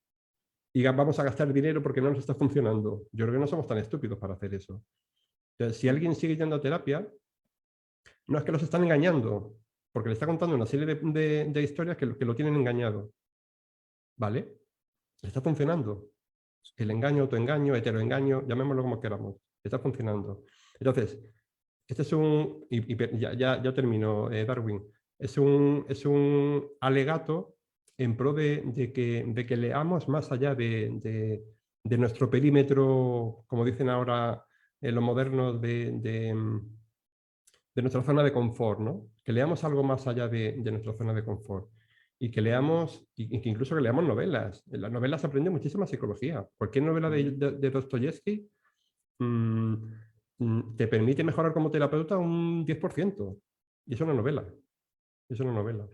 y vamos a gastar dinero porque no nos está funcionando? Yo creo que no somos tan estúpidos para hacer eso. Entonces, si alguien sigue yendo a terapia, no es que los están engañando, porque le está contando una serie de historias que lo tienen engañado. ¿Vale? Está funcionando. El engaño, autoengaño, heteroengaño, llamémoslo como queramos. Está funcionando. Entonces, este es un, ya termino, Darwin, es un alegato en pro de que leamos más allá de nuestro perímetro, como dicen ahora los modernos, de nuestra zona de confort, ¿no? Que leamos algo más allá de nuestra zona de confort. Y que leamos, y que incluso que leamos novelas. En las novelas se aprende muchísima psicología. Cualquier novela de Dostoyevsky te permite mejorar como terapeuta un 10%. Y es una novela. Es una novela.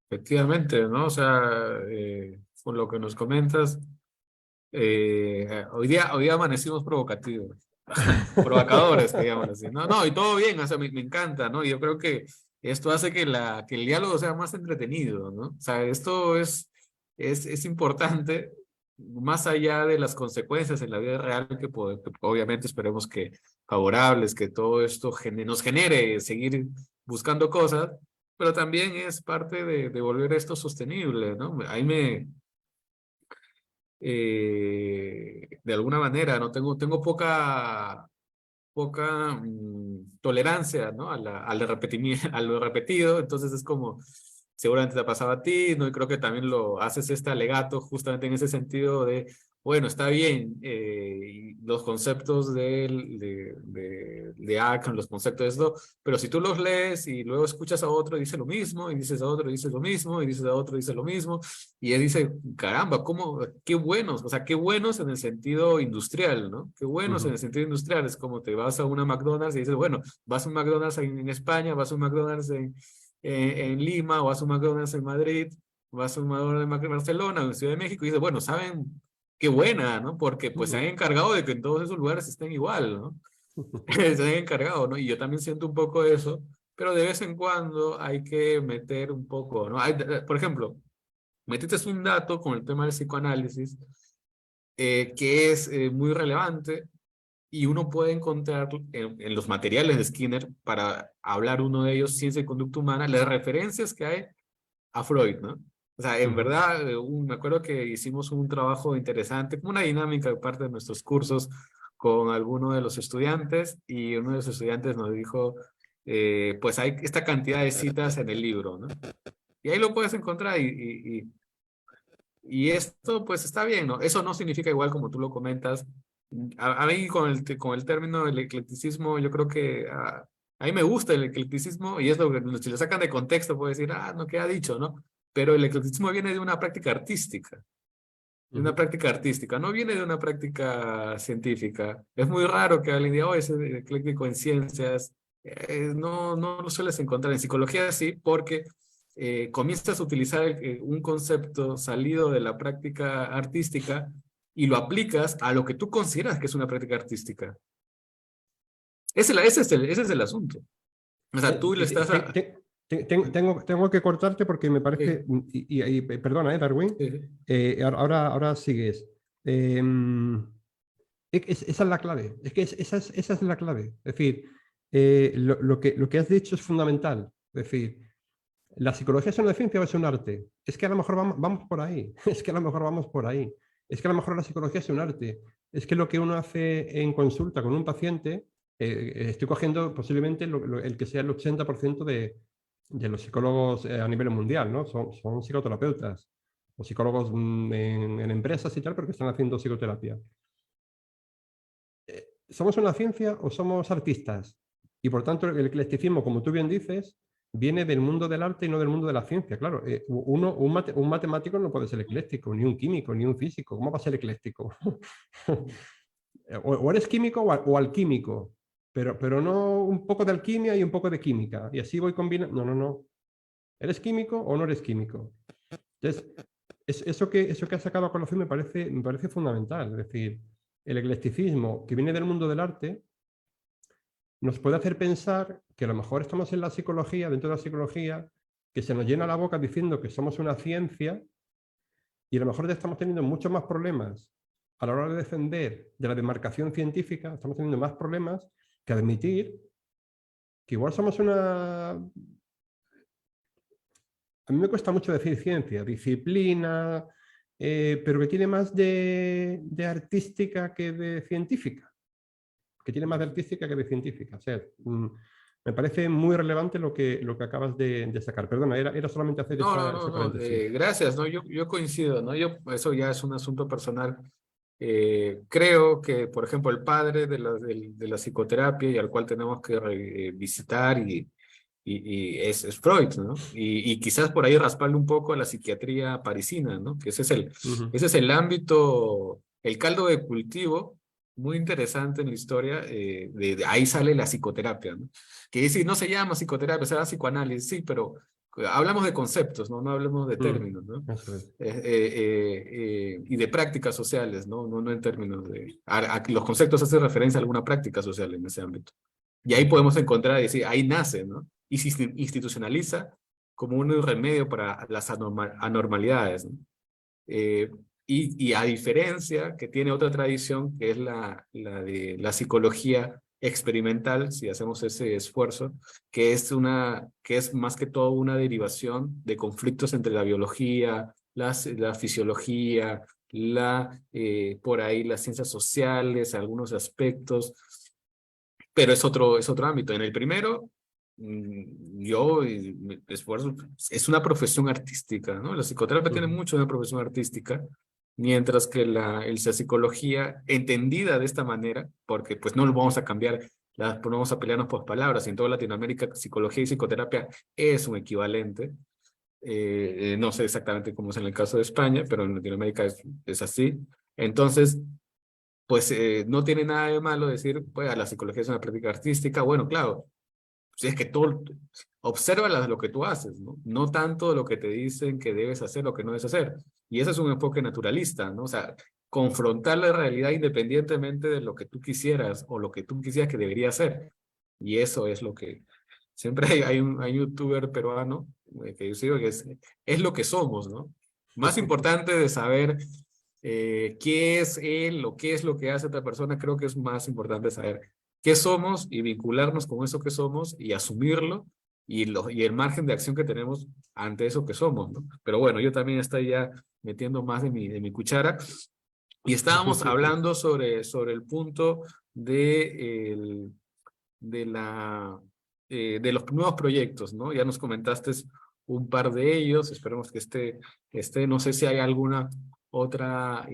Efectivamente, ¿no? O sea, con lo que nos comentas, hoy día amanecimos provocativos, provocadores, que llaman así. No, no, y todo bien, o sea, me encanta, ¿no? Y yo creo que esto hace que el diálogo sea más entretenido, ¿no? O sea, esto es importante, más allá de las consecuencias en la vida real, que obviamente esperemos que favorables, que todo esto nos genere seguir buscando cosas, pero también es parte de volver esto sostenible, ¿no? Ahí de alguna manera, ¿no? Tengo poca tolerancia, ¿no? A lo repetido, entonces es como, seguramente te ha pasado a ti, ¿no? Y creo que también lo haces este alegato justamente en ese sentido de, bueno, está bien, y los conceptos de Ackman, los conceptos de esto, pero si tú los lees y luego escuchas a otro y dice lo mismo, y dices a otro y dice lo mismo, y dices a otro y dice lo mismo, y él dice, caramba, ¿cómo? Qué buenos, o sea, qué buenos en el sentido industrial, ¿no? Qué buenos en el sentido industrial. Es como te vas a una McDonald's y dices, bueno, vas a un McDonald's en España, vas a un McDonald's en Lima, o vas a un McDonald's en Madrid, vas a un McDonald's en Barcelona, o en Ciudad de México, y dices, bueno, saben qué buena, ¿no? Porque pues se han encargado de que en todos esos lugares estén igual, ¿no? Se han encargado, ¿no? Y yo también siento un poco eso, pero de vez en cuando hay que meter un poco, ¿no? Por ejemplo, metiste un dato con el tema del psicoanálisis que es muy relevante y uno puede encontrar en los materiales de Skinner, para hablar uno de ellos, Ciencia y Conducta Humana, las referencias que hay a Freud, ¿no? O sea, en verdad, me acuerdo que hicimos un trabajo interesante, como una dinámica de parte de nuestros cursos con alguno de los estudiantes, y uno de los estudiantes nos dijo, pues hay esta cantidad de citas en el libro, ¿no? Y ahí lo puedes encontrar y esto pues está bien, ¿no? Eso no significa, igual como tú lo comentas, a mí con el término del eclecticismo, yo creo que a mí me gusta el eclecticismo, y es lo que si lo sacan de contexto puede decir, no, ¿qué ha dicho, no? Pero el eclecticismo viene de una práctica artística, no viene de una práctica científica. Es muy raro que alguien diga, oh, es ecléctico en ciencias. No lo sueles encontrar en psicología, sí, porque comienzas a utilizar un concepto salido de la práctica artística y lo aplicas a lo que tú consideras que es una práctica artística. Ese es el asunto. O sea, tú le estás Tengo que cortarte porque me parece, Sí, perdona, Darwin, sí, ahora sigues. Esa es la clave, es que esa es la clave. Es decir, lo que has dicho es fundamental. Es decir, ¿la psicología es una ciencia o es un arte? Es que a lo mejor vamos por ahí, es que a lo mejor vamos por ahí. Es que a lo mejor la psicología es un arte. Es que lo que uno hace en consulta con un paciente, estoy cogiendo posiblemente el que sea el 80% de los psicólogos a nivel mundial, ¿no? Son psicoterapeutas o psicólogos en empresas y tal, porque están haciendo psicoterapia. ¿Somos una ciencia o somos artistas? Y por tanto, el eclecticismo, como tú bien dices, viene del mundo del arte y no del mundo de la ciencia. Claro, un matemático no puede ser ecléctico, ni un químico, ni un físico. ¿Cómo va a ser ecléctico? o eres químico o alquímico, pero no un poco de alquimia y un poco de química. Y así voy combinando. No. ¿Eres químico o no eres químico? Entonces, eso que has sacado a colación me parece fundamental. Es decir, el eclecticismo que viene del mundo del arte nos puede hacer pensar que a lo mejor estamos en la psicología, dentro de la psicología, que se nos llena la boca diciendo que somos una ciencia, y a lo mejor estamos teniendo muchos más problemas a la hora de defender de la demarcación científica, estamos teniendo más problemas que admitir que igual somos una... A mí me cuesta mucho decir ciencia, disciplina, pero que tiene más de artística que de científica. que tiene más de artística que de científica. O sea, me parece muy relevante lo que acabas de sacar. Perdona, era solamente hacer No, no, ese no, no, paréntesis. gracias, ¿no? Yo coincido, ¿no? Eso ya es un asunto personal. Creo que, por ejemplo, el padre de la psicoterapia y al cual tenemos que visitar y es Freud, ¿no? Y quizás por ahí rasparle un poco a la psiquiatría parisina, ¿no? Que Ujú. ese es el ámbito, el caldo de cultivo muy interesante en la historia. De ahí sale la psicoterapia, ¿no? Que dice, no se llama psicoterapia, se llama psicoanálisis, sí, pero hablamos de conceptos, ¿no? No hablamos de términos, ¿no? Eso es. Y de prácticas sociales, ¿no? No en términos de... los conceptos hacen referencia a alguna práctica social en ese ámbito. Y ahí Eso es. podemos encontrar, decir, ahí nace, ¿no? Y se institucionaliza como un remedio para las anormalidades, ¿no? Eh, y a diferencia que tiene otra tradición, que es la de la psicología experimental, si hacemos ese esfuerzo, que es más que todo una derivación de conflictos entre la biología, la fisiología, por ahí las ciencias sociales, algunos aspectos, pero es otro ámbito. En el primero, yo me esfuerzo, es una profesión artística, ¿no? La psicoterapia tiene Ujú. mucho de una profesión artística, mientras que la psicología, entendida de esta manera, porque pues no lo vamos a cambiar, no vamos a pelearnos por palabras, en toda Latinoamérica psicología y psicoterapia es un equivalente. No sé exactamente cómo es en el caso de España, pero en Latinoamérica es así. Entonces, pues no tiene nada de malo decir, pues la psicología es una práctica artística. Bueno, claro, si es que tú observa lo que tú haces, ¿no? No tanto lo que te dicen que debes hacer o que no debes hacer. Y ese es un enfoque naturalista, ¿no? O sea, confrontar la realidad independientemente de lo que tú quisieras o lo que tú quisieras que debería ser. Y eso es lo que... Siempre hay un youtuber peruano que yo sigo que es lo que somos, ¿no? Más importante de saber qué es él o qué es lo que hace otra persona, creo que es más importante saber qué somos y vincularnos con eso que somos y asumirlo y el margen de acción que tenemos ante eso que somos, ¿no? Pero bueno, yo también estoy ya metiendo más de mi cuchara y estábamos hablando sobre el punto de, de los nuevos proyectos, ¿no? Ya nos comentaste un par de ellos, esperemos que no sé si hay alguna otra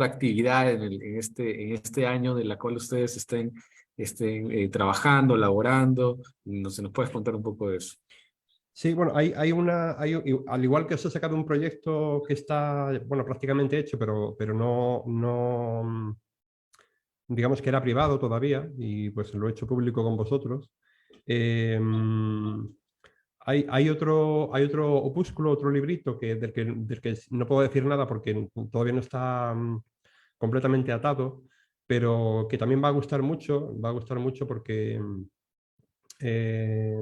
actividad en este año de la cual ustedes estén trabajando, laborando, no se nos puedes contar un poco de eso. Sí, bueno, al igual que os he sacado un proyecto que está, bueno, prácticamente hecho, pero digamos que era privado todavía y pues lo he hecho público con vosotros. Eh, hay otro opúsculo, otro librito del que no puedo decir nada porque todavía no está completamente atado, pero que también va a gustar mucho porque eh,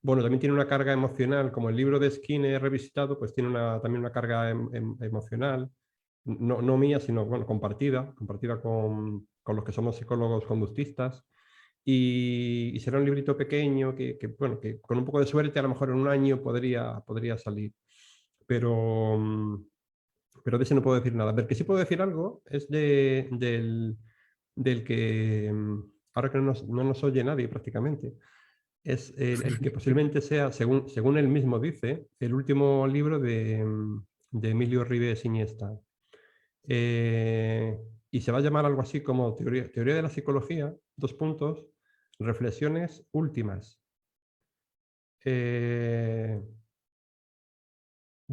bueno, también tiene una carga emocional, como el libro de Skinner revisitado, pues tiene también una carga emocional, no mía, sino bueno, compartida con los que somos psicólogos conductistas. Y será un librito pequeño bueno, que con un poco de suerte a lo mejor en un año podría salir. Pero, pero de ese no puedo decir nada. Del que sí puedo decir algo es del que, ahora que no nos oye nadie prácticamente, es el que posiblemente sea, según él mismo dice, el último libro de Emilio Ribes Iniesta. Y se va a llamar algo así como Teoría de la Psicología, dos puntos, reflexiones últimas. Yo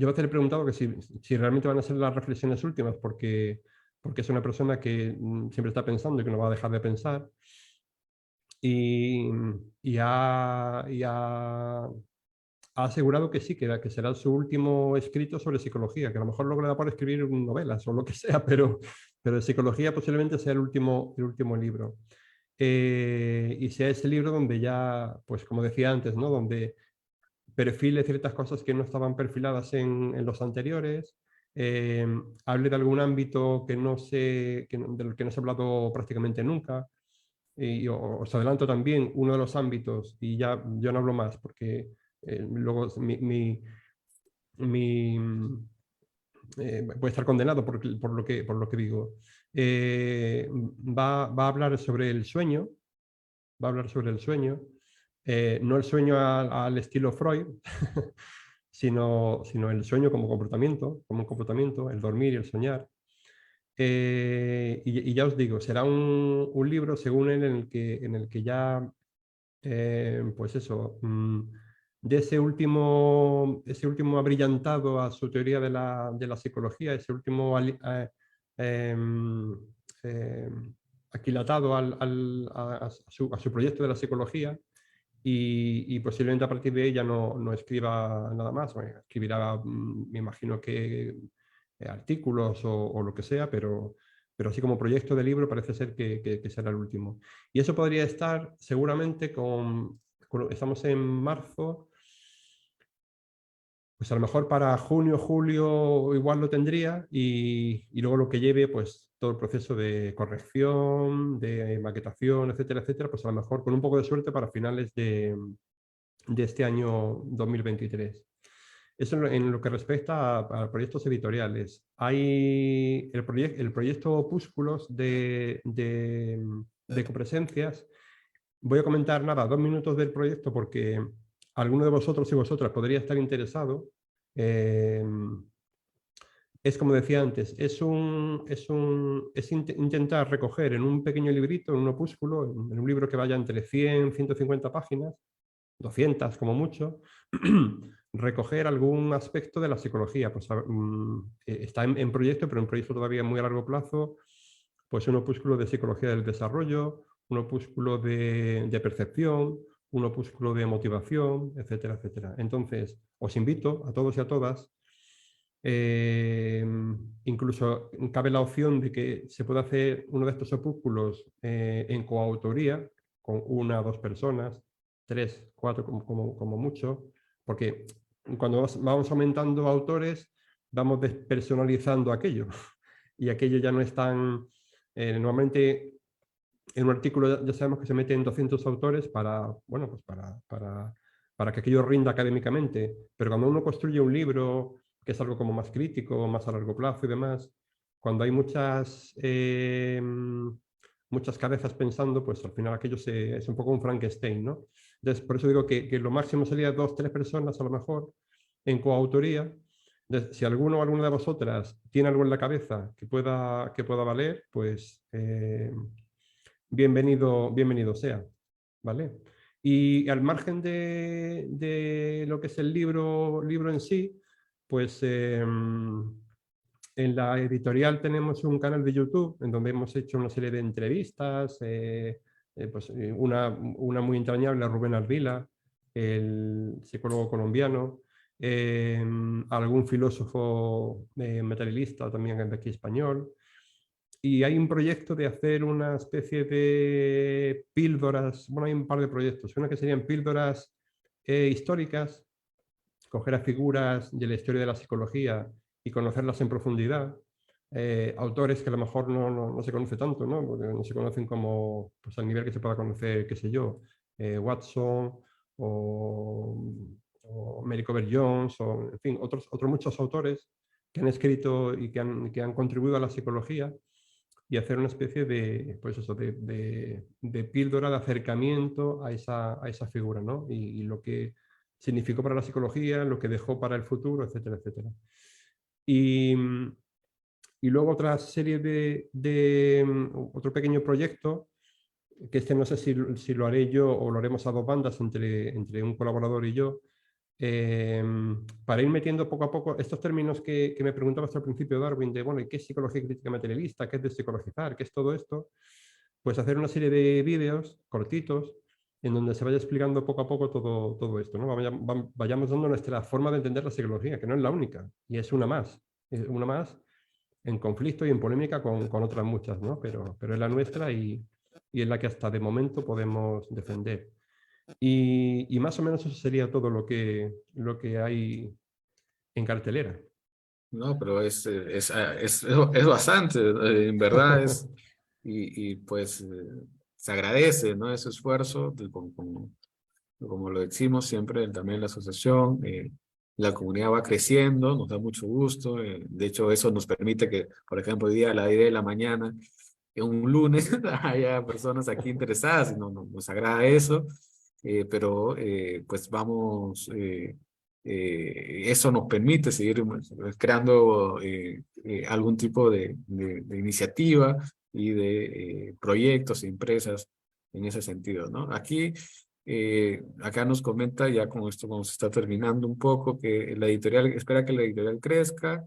a veces le he preguntado que si realmente van a ser las reflexiones últimas, porque es una persona que siempre está pensando y que no va a dejar de pensar. Y, ha asegurado que sí, que será su último escrito sobre psicología, que a lo mejor luego le da por escribir novelas o lo que sea, pero de psicología posiblemente sea el último libro. Y sea ese libro donde ya, pues como decía antes, ¿no? Donde perfile ciertas cosas que no estaban perfiladas en los anteriores, hable de algún ámbito del que no se ha hablado prácticamente nunca. Y os adelanto también uno de los ámbitos, y ya yo no hablo más porque luego mi puede estar condenado por lo que digo. Va a hablar sobre el sueño, no el sueño al estilo Freud, sino el sueño como un comportamiento, el dormir y el soñar. Y ya os digo, será un libro, según él, en el que ya, pues eso, de ese último abrillantado a su teoría de la psicología, ese último em, aquilatado a su proyecto de la psicología, y posiblemente a partir de ella no escriba nada más. Bueno, escribirá, me imagino que artículos o lo que sea, pero así como proyecto de libro parece ser que será el último. Y eso podría estar seguramente estamos en marzo, pues a lo mejor para junio, julio igual lo tendría, y luego lo que lleve pues todo el proceso de corrección, de maquetación, etcétera, etcétera, pues a lo mejor con un poco de suerte para finales de este año 2023. Eso en lo que respecta a proyectos editoriales. Hay el proyecto Opúsculos de Copresencias. Voy a comentar nada, 2 minutos del proyecto porque alguno de vosotros y vosotras podría estar interesado. Eh, es como decía antes, es intentar recoger en un pequeño librito, en un opúsculo, en un libro que vaya entre 100, 150 páginas, 200 como mucho, recoger algún aspecto de la psicología. Pues, está en proyecto, pero en proyecto todavía muy a largo plazo, pues un opúsculo de psicología del desarrollo, un opúsculo de percepción, un opúsculo de motivación, etcétera, etcétera. Entonces, os invito a todos y a todas, incluso cabe la opción de que se pueda hacer uno de estos opúsculos en coautoría, con 1 o 2 personas, 3, 4 como mucho, porque cuando vamos aumentando autores, vamos despersonalizando aquello, y aquello ya no es tan... normalmente en un artículo ya sabemos que se meten 200 autores bueno, pues para que aquello rinda académicamente, pero cuando uno construye un libro, que es algo como más crítico, más a largo plazo y demás, cuando hay muchas cabezas pensando, pues al final aquello es un poco un Frankenstein, ¿no? Entonces, por eso digo que lo máximo sería 2 o 3 personas a lo mejor en coautoría. Entonces, si alguno o alguna de vosotras tiene algo en la cabeza que pueda valer, pues bienvenido sea, ¿vale? Y al margen de lo que es el libro en sí, pues en la editorial tenemos un canal de YouTube en donde hemos hecho una serie de entrevistas, pues, una muy entrañable a Rubén Ardila, el psicólogo colombiano, algún filósofo materialista también de aquí español. Y hay un proyecto de hacer una especie de píldoras, bueno, hay un par de proyectos, una que serían píldoras históricas, coger a figuras de la historia de la psicología y conocerlas en profundidad, autores que a lo mejor no se conoce tanto, ¿no? Porque no se conocen como, pues al nivel que se pueda conocer, qué sé yo, Watson o, o Mary Cover Jones, o en fin, otros muchos autores que han escrito y que han contribuido a la psicología, y hacer una especie de, pues eso, de píldora de acercamiento a esa figura, ¿no? Y lo que significó para la psicología, lo que dejó para el futuro, etcétera, etcétera. Y, y luego otra serie otro pequeño proyecto, que no sé si lo haré yo o lo haremos a 2 bandas entre un colaborador y yo, para ir metiendo poco a poco estos términos que me preguntabas al principio, Darwin, de, bueno, ¿y qué es psicología crítica materialista? ¿Qué es despsicologizar? ¿Qué es todo esto? Pues hacer una serie de vídeos cortitos en donde se vaya explicando poco a poco todo esto, ¿no? Vayamos dando nuestra forma de entender la psicología, que no es la única, y es una más en conflicto y en polémica con otras muchas, ¿no? Pero es la nuestra, y es la que hasta de momento podemos defender. Y más o menos eso sería todo lo que hay en cartelera. No, pero es bastante, en verdad pues se agradece, ¿no? Ese esfuerzo, como lo decimos siempre también en la asociación. la comunidad va creciendo, nos da mucho gusto. De hecho, eso nos permite que, por ejemplo, hoy día a las 10 de la mañana, en un lunes, haya personas aquí interesadas, y nos agrada eso. Pero pues vamos, eso nos permite seguir creando algún tipo de iniciativa y de proyectos e empresas en ese sentido, ¿no? Aquí, acá nos comenta, ya con esto como se está terminando un poco, que la editorial espera que la editorial crezca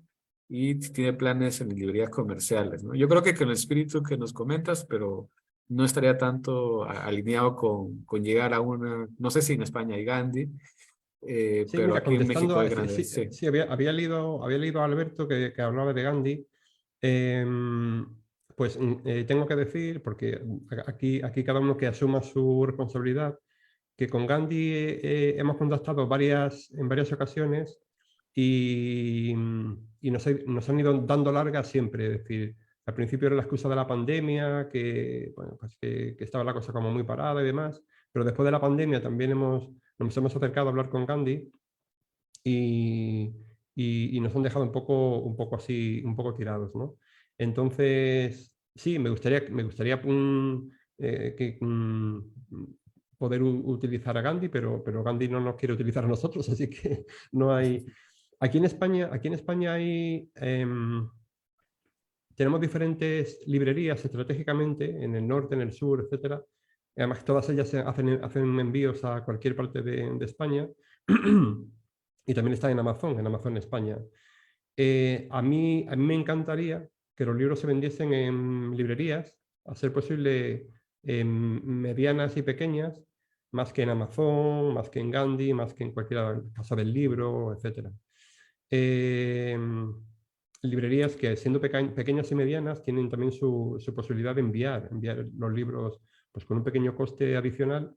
y tiene planes en librerías comerciales, ¿no? Yo creo que con el espíritu que nos comentas, pero no estaría tanto alineado con llegar a una, no sé si en España hay Gandhi, Sí, pero mira, aquí en contestando México hay a, sí, grandes, sí, sí. sí, había leído a Alberto que hablaba de Gandhi. Em, pues tengo que decir, porque aquí cada uno que asuma su responsabilidad, que con Gandhi hemos contactado en varias ocasiones y, y nos han ido dando largas siempre. Es decir, al principio era la excusa de la pandemia, que, bueno, pues que estaba la cosa como muy parada y demás, pero después de la pandemia también nos hemos acercado a hablar con Gandhi y, y nos han dejado un poco así, un poco tirados, ¿no? Entonces, sí, me gustaría poder utilizar a Gandhi, pero Gandhi no nos quiere utilizar a nosotros, así que no hay... aquí en España hay, tenemos diferentes librerías estratégicamente en el norte, en el sur, etcétera. Además, todas ellas hacen envíos a cualquier parte de España. Y también está en Amazon España. A mí me encantaría que los libros se vendiesen en librerías, a ser posible medianas y pequeñas, más que en Amazon, más que en Gandhi, más que en cualquier casa del libro, etc. Eh, librerías que siendo pequeñas y medianas tienen también su posibilidad de enviar los libros pues, con un pequeño coste adicional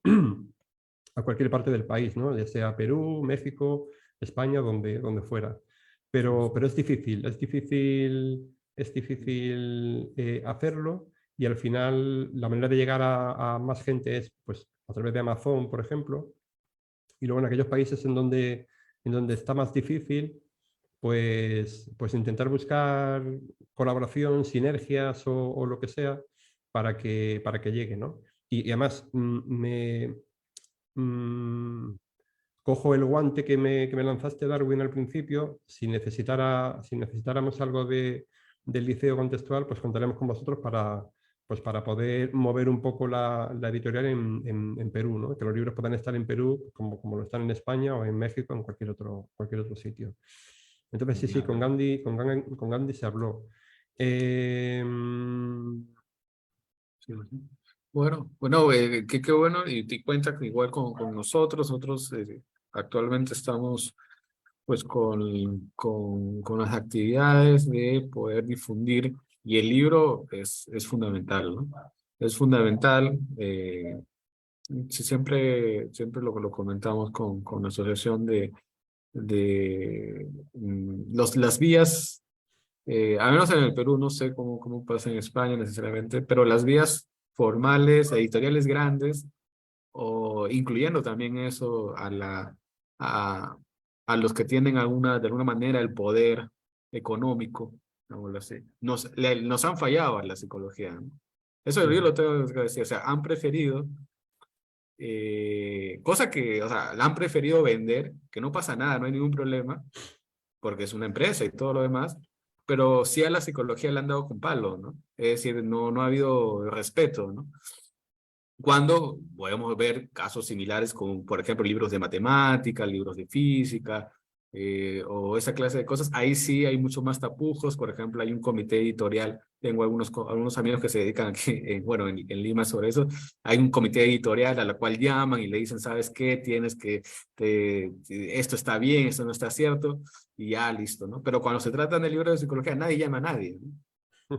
a cualquier parte del país, ¿no? Ya sea Perú, México, España, donde fuera. Sí, sí. Pero es difícil hacerlo y al final la manera de llegar a más gente es pues, a través de Amazon, por ejemplo, y luego en aquellos países en donde está más difícil, pues intentar buscar colaboración, sinergias o lo que sea para que llegue, ¿no? Y además mm, cojo el guante que me lanzaste, Darwin, al principio. Si necesitáramos algo del liceo contextual, pues contaremos con vosotros pues para poder mover un poco la editorial en Perú, ¿no? Que los libros puedan estar en Perú como lo están en España o en México o en cualquier otro sitio. Entonces, sí, Genial, ¿no? con Gandhi se habló. Eh, Sí, sí. Bueno, qué bueno, y te cuenta que igual con nosotros actualmente estamos pues con las actividades de poder difundir, y el libro es fundamental, ¿no? Es fundamental, sí, siempre lo comentamos con la asociación las vías, al menos en el Perú, no sé cómo pasa en España necesariamente, pero las vías formales, editoriales grandes, o incluyendo también eso a, a los que tienen de alguna manera el poder económico, digámoslo así, nos han fallado a la psicología, ¿no? Eso yo lo tengo que decir, o sea, han preferido, cosa que, o sea, la han preferido vender, que no pasa nada, no hay ningún problema, porque es una empresa y todo lo demás, pero sí a la psicología le han dado con palo, ¿no? Es decir, no ha habido respeto, ¿no? Cuando podemos ver casos similares con, por ejemplo, libros de matemática, libros de física, o esa clase de cosas, ahí sí hay mucho más tapujos. Por ejemplo, hay un comité editorial, tengo algunos amigos que se dedican aquí, bueno, en Lima sobre eso, hay un comité editorial a la cual llaman y le dicen, ¿sabes qué? Esto está bien, esto no está cierto, y ya listo, ¿no? Pero cuando se trata de libros de psicología, nadie llama a nadie, ¿no?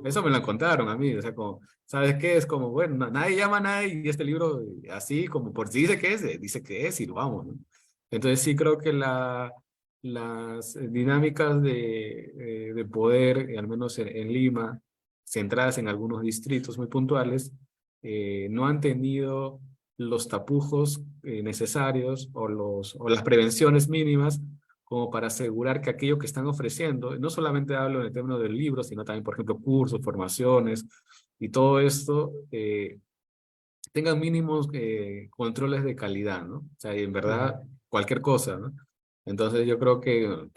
Eso me lo contaron a mí, o sea, como, ¿sabes qué? Es como, bueno, nadie llama a nadie y este libro, así como por si dice que es y lo vamos, ¿no? Entonces sí creo que las dinámicas de poder, al menos en Lima, centradas en algunos distritos muy puntuales, no han tenido los tapujos necesarios o las prevenciones mínimas como para asegurar que aquello que están ofreciendo, no solamente hablo en el término del libro, sino también, por ejemplo, cursos, formaciones y todo esto, tengan mínimos controles de calidad, ¿no? O sea, y en verdad, cualquier cosa, ¿no? Entonces yo creo que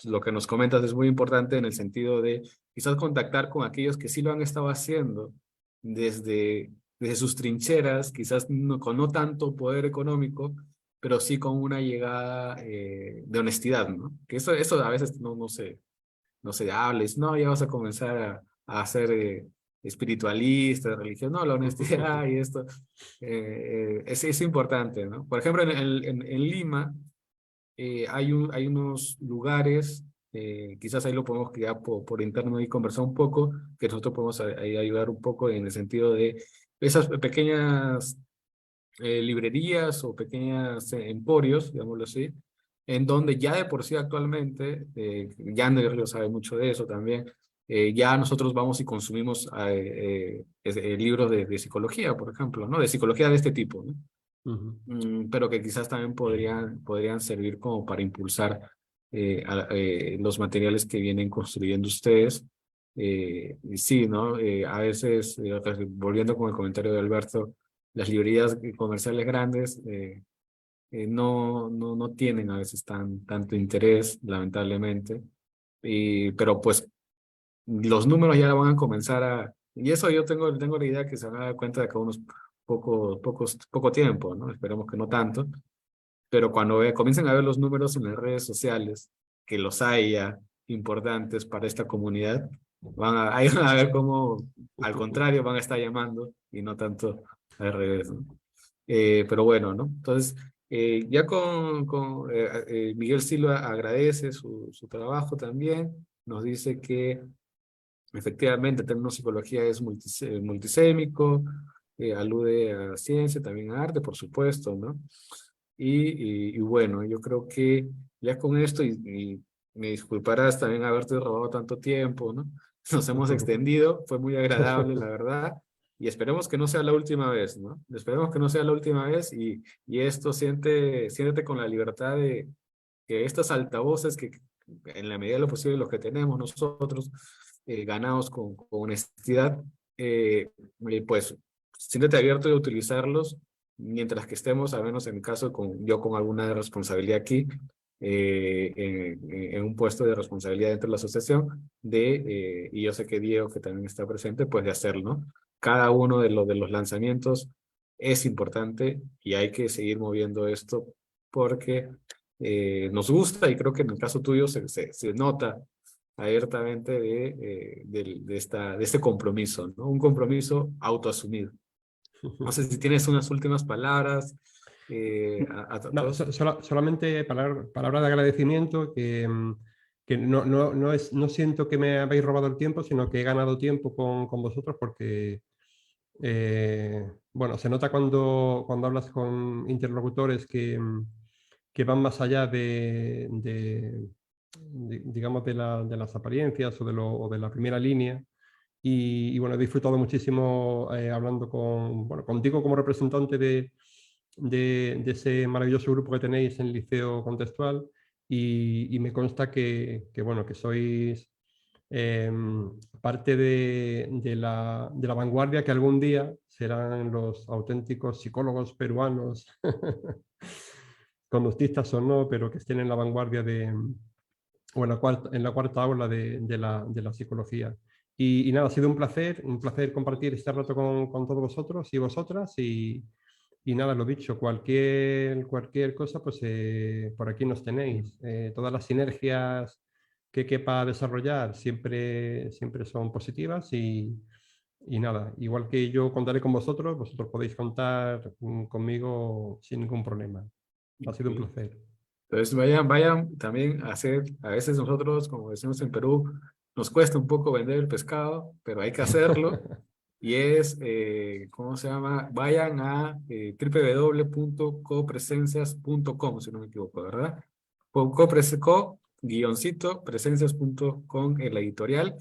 lo que nos comentas es muy importante en el sentido de quizás contactar con aquellos que sí lo han estado haciendo desde sus trincheras, quizás con no tanto poder económico, pero sí con una llegada de honestidad, ¿no? Que eso a veces no se habla, es, no, ya vas a comenzar a hacer espiritualista, religión, no, la honestidad y esto es importante, ¿no? Por ejemplo, en Lima hay unos lugares, quizás ahí lo podemos crear por interno y conversar un poco, que nosotros podemos ahí ayudar un poco en el sentido de esas pequeñas librerías o pequeñas emporios, digámoslo así, en donde ya de por sí actualmente, Yander lo sabe mucho de eso también, ya nosotros vamos y consumimos libros de psicología, por ejemplo, ¿no? De psicología de este tipo, ¿no? Ujú. Pero que quizás también podrían servir como para impulsar los materiales que vienen construyendo ustedes. Y sí, ¿no? A veces, volviendo con el comentario de Alberto, las librerías comerciales grandes no tienen a veces tanto interés, lamentablemente, pero pues los números ya van a comenzar y eso yo tengo la idea que se van a dar cuenta de que unos poco tiempo, ¿no? Esperemos que no tanto, pero cuando comiencen a ver los números en las redes sociales, que los haya importantes para esta comunidad, ahí van a ver cómo, al contrario, van a estar llamando y no tanto al revés, ¿no? Pero bueno, ¿no? Entonces, ya Miguel Silva agradece su trabajo también, nos dice que efectivamente, el término psicología es multisémico, alude a ciencia, también a arte, por supuesto, ¿no? Y bueno, yo creo que ya con esto, y me disculparás también haberte robado tanto tiempo, ¿no? Nos hemos extendido, fue muy agradable, la verdad, y esperemos que no sea la última vez, ¿no? Esperemos que no sea la última vez y esto siéntete con la libertad de que estas altavoces que en la medida de lo posible los que tenemos nosotros, ganados con honestidad, pues siéntete abierto de utilizarlos mientras que estemos, al menos en mi caso, yo con alguna responsabilidad aquí, en un puesto de responsabilidad dentro de la asociación, y yo sé que Diego, que también está presente, pues de hacerlo, ¿no? Cada uno de los lanzamientos es importante y hay que seguir moviendo esto porque nos gusta y creo que en el caso tuyo se nota abiertamente de este compromiso, ¿no? Un compromiso autoasumido. No sé si tienes unas últimas palabras a No, todos. solamente palabra de agradecimiento que no siento que me habéis robado el tiempo, sino que he ganado tiempo con vosotros porque, bueno, se nota cuando hablas con interlocutores que van más allá digamos, de las apariencias o de la primera línea. Y bueno, he disfrutado muchísimo hablando bueno, contigo como representante de ese maravilloso grupo que tenéis en el Liceo Contextual y me consta bueno, que sois parte de la vanguardia que algún día serán los auténticos psicólogos peruanos, conductistas o no, pero que estén en la vanguardia o en la cuarta ola de la psicología. Y nada, ha sido un placer compartir este rato con todos vosotros y vosotras y nada, lo dicho, cualquier cosa, pues por aquí nos tenéis. Todas las sinergias que quepa desarrollar siempre son positivas y nada, igual que yo contaré con vosotros podéis contar conmigo sin ningún problema. Ha sido un Sí. placer. Entonces vayan también a hacer, a veces nosotros, como decimos en Perú, nos cuesta un poco vender el pescado, pero hay que hacerlo. Y ¿cómo se llama? Vayan a www.copresencias.com, si no me equivoco, ¿verdad? Co-presencias.com en la editorial.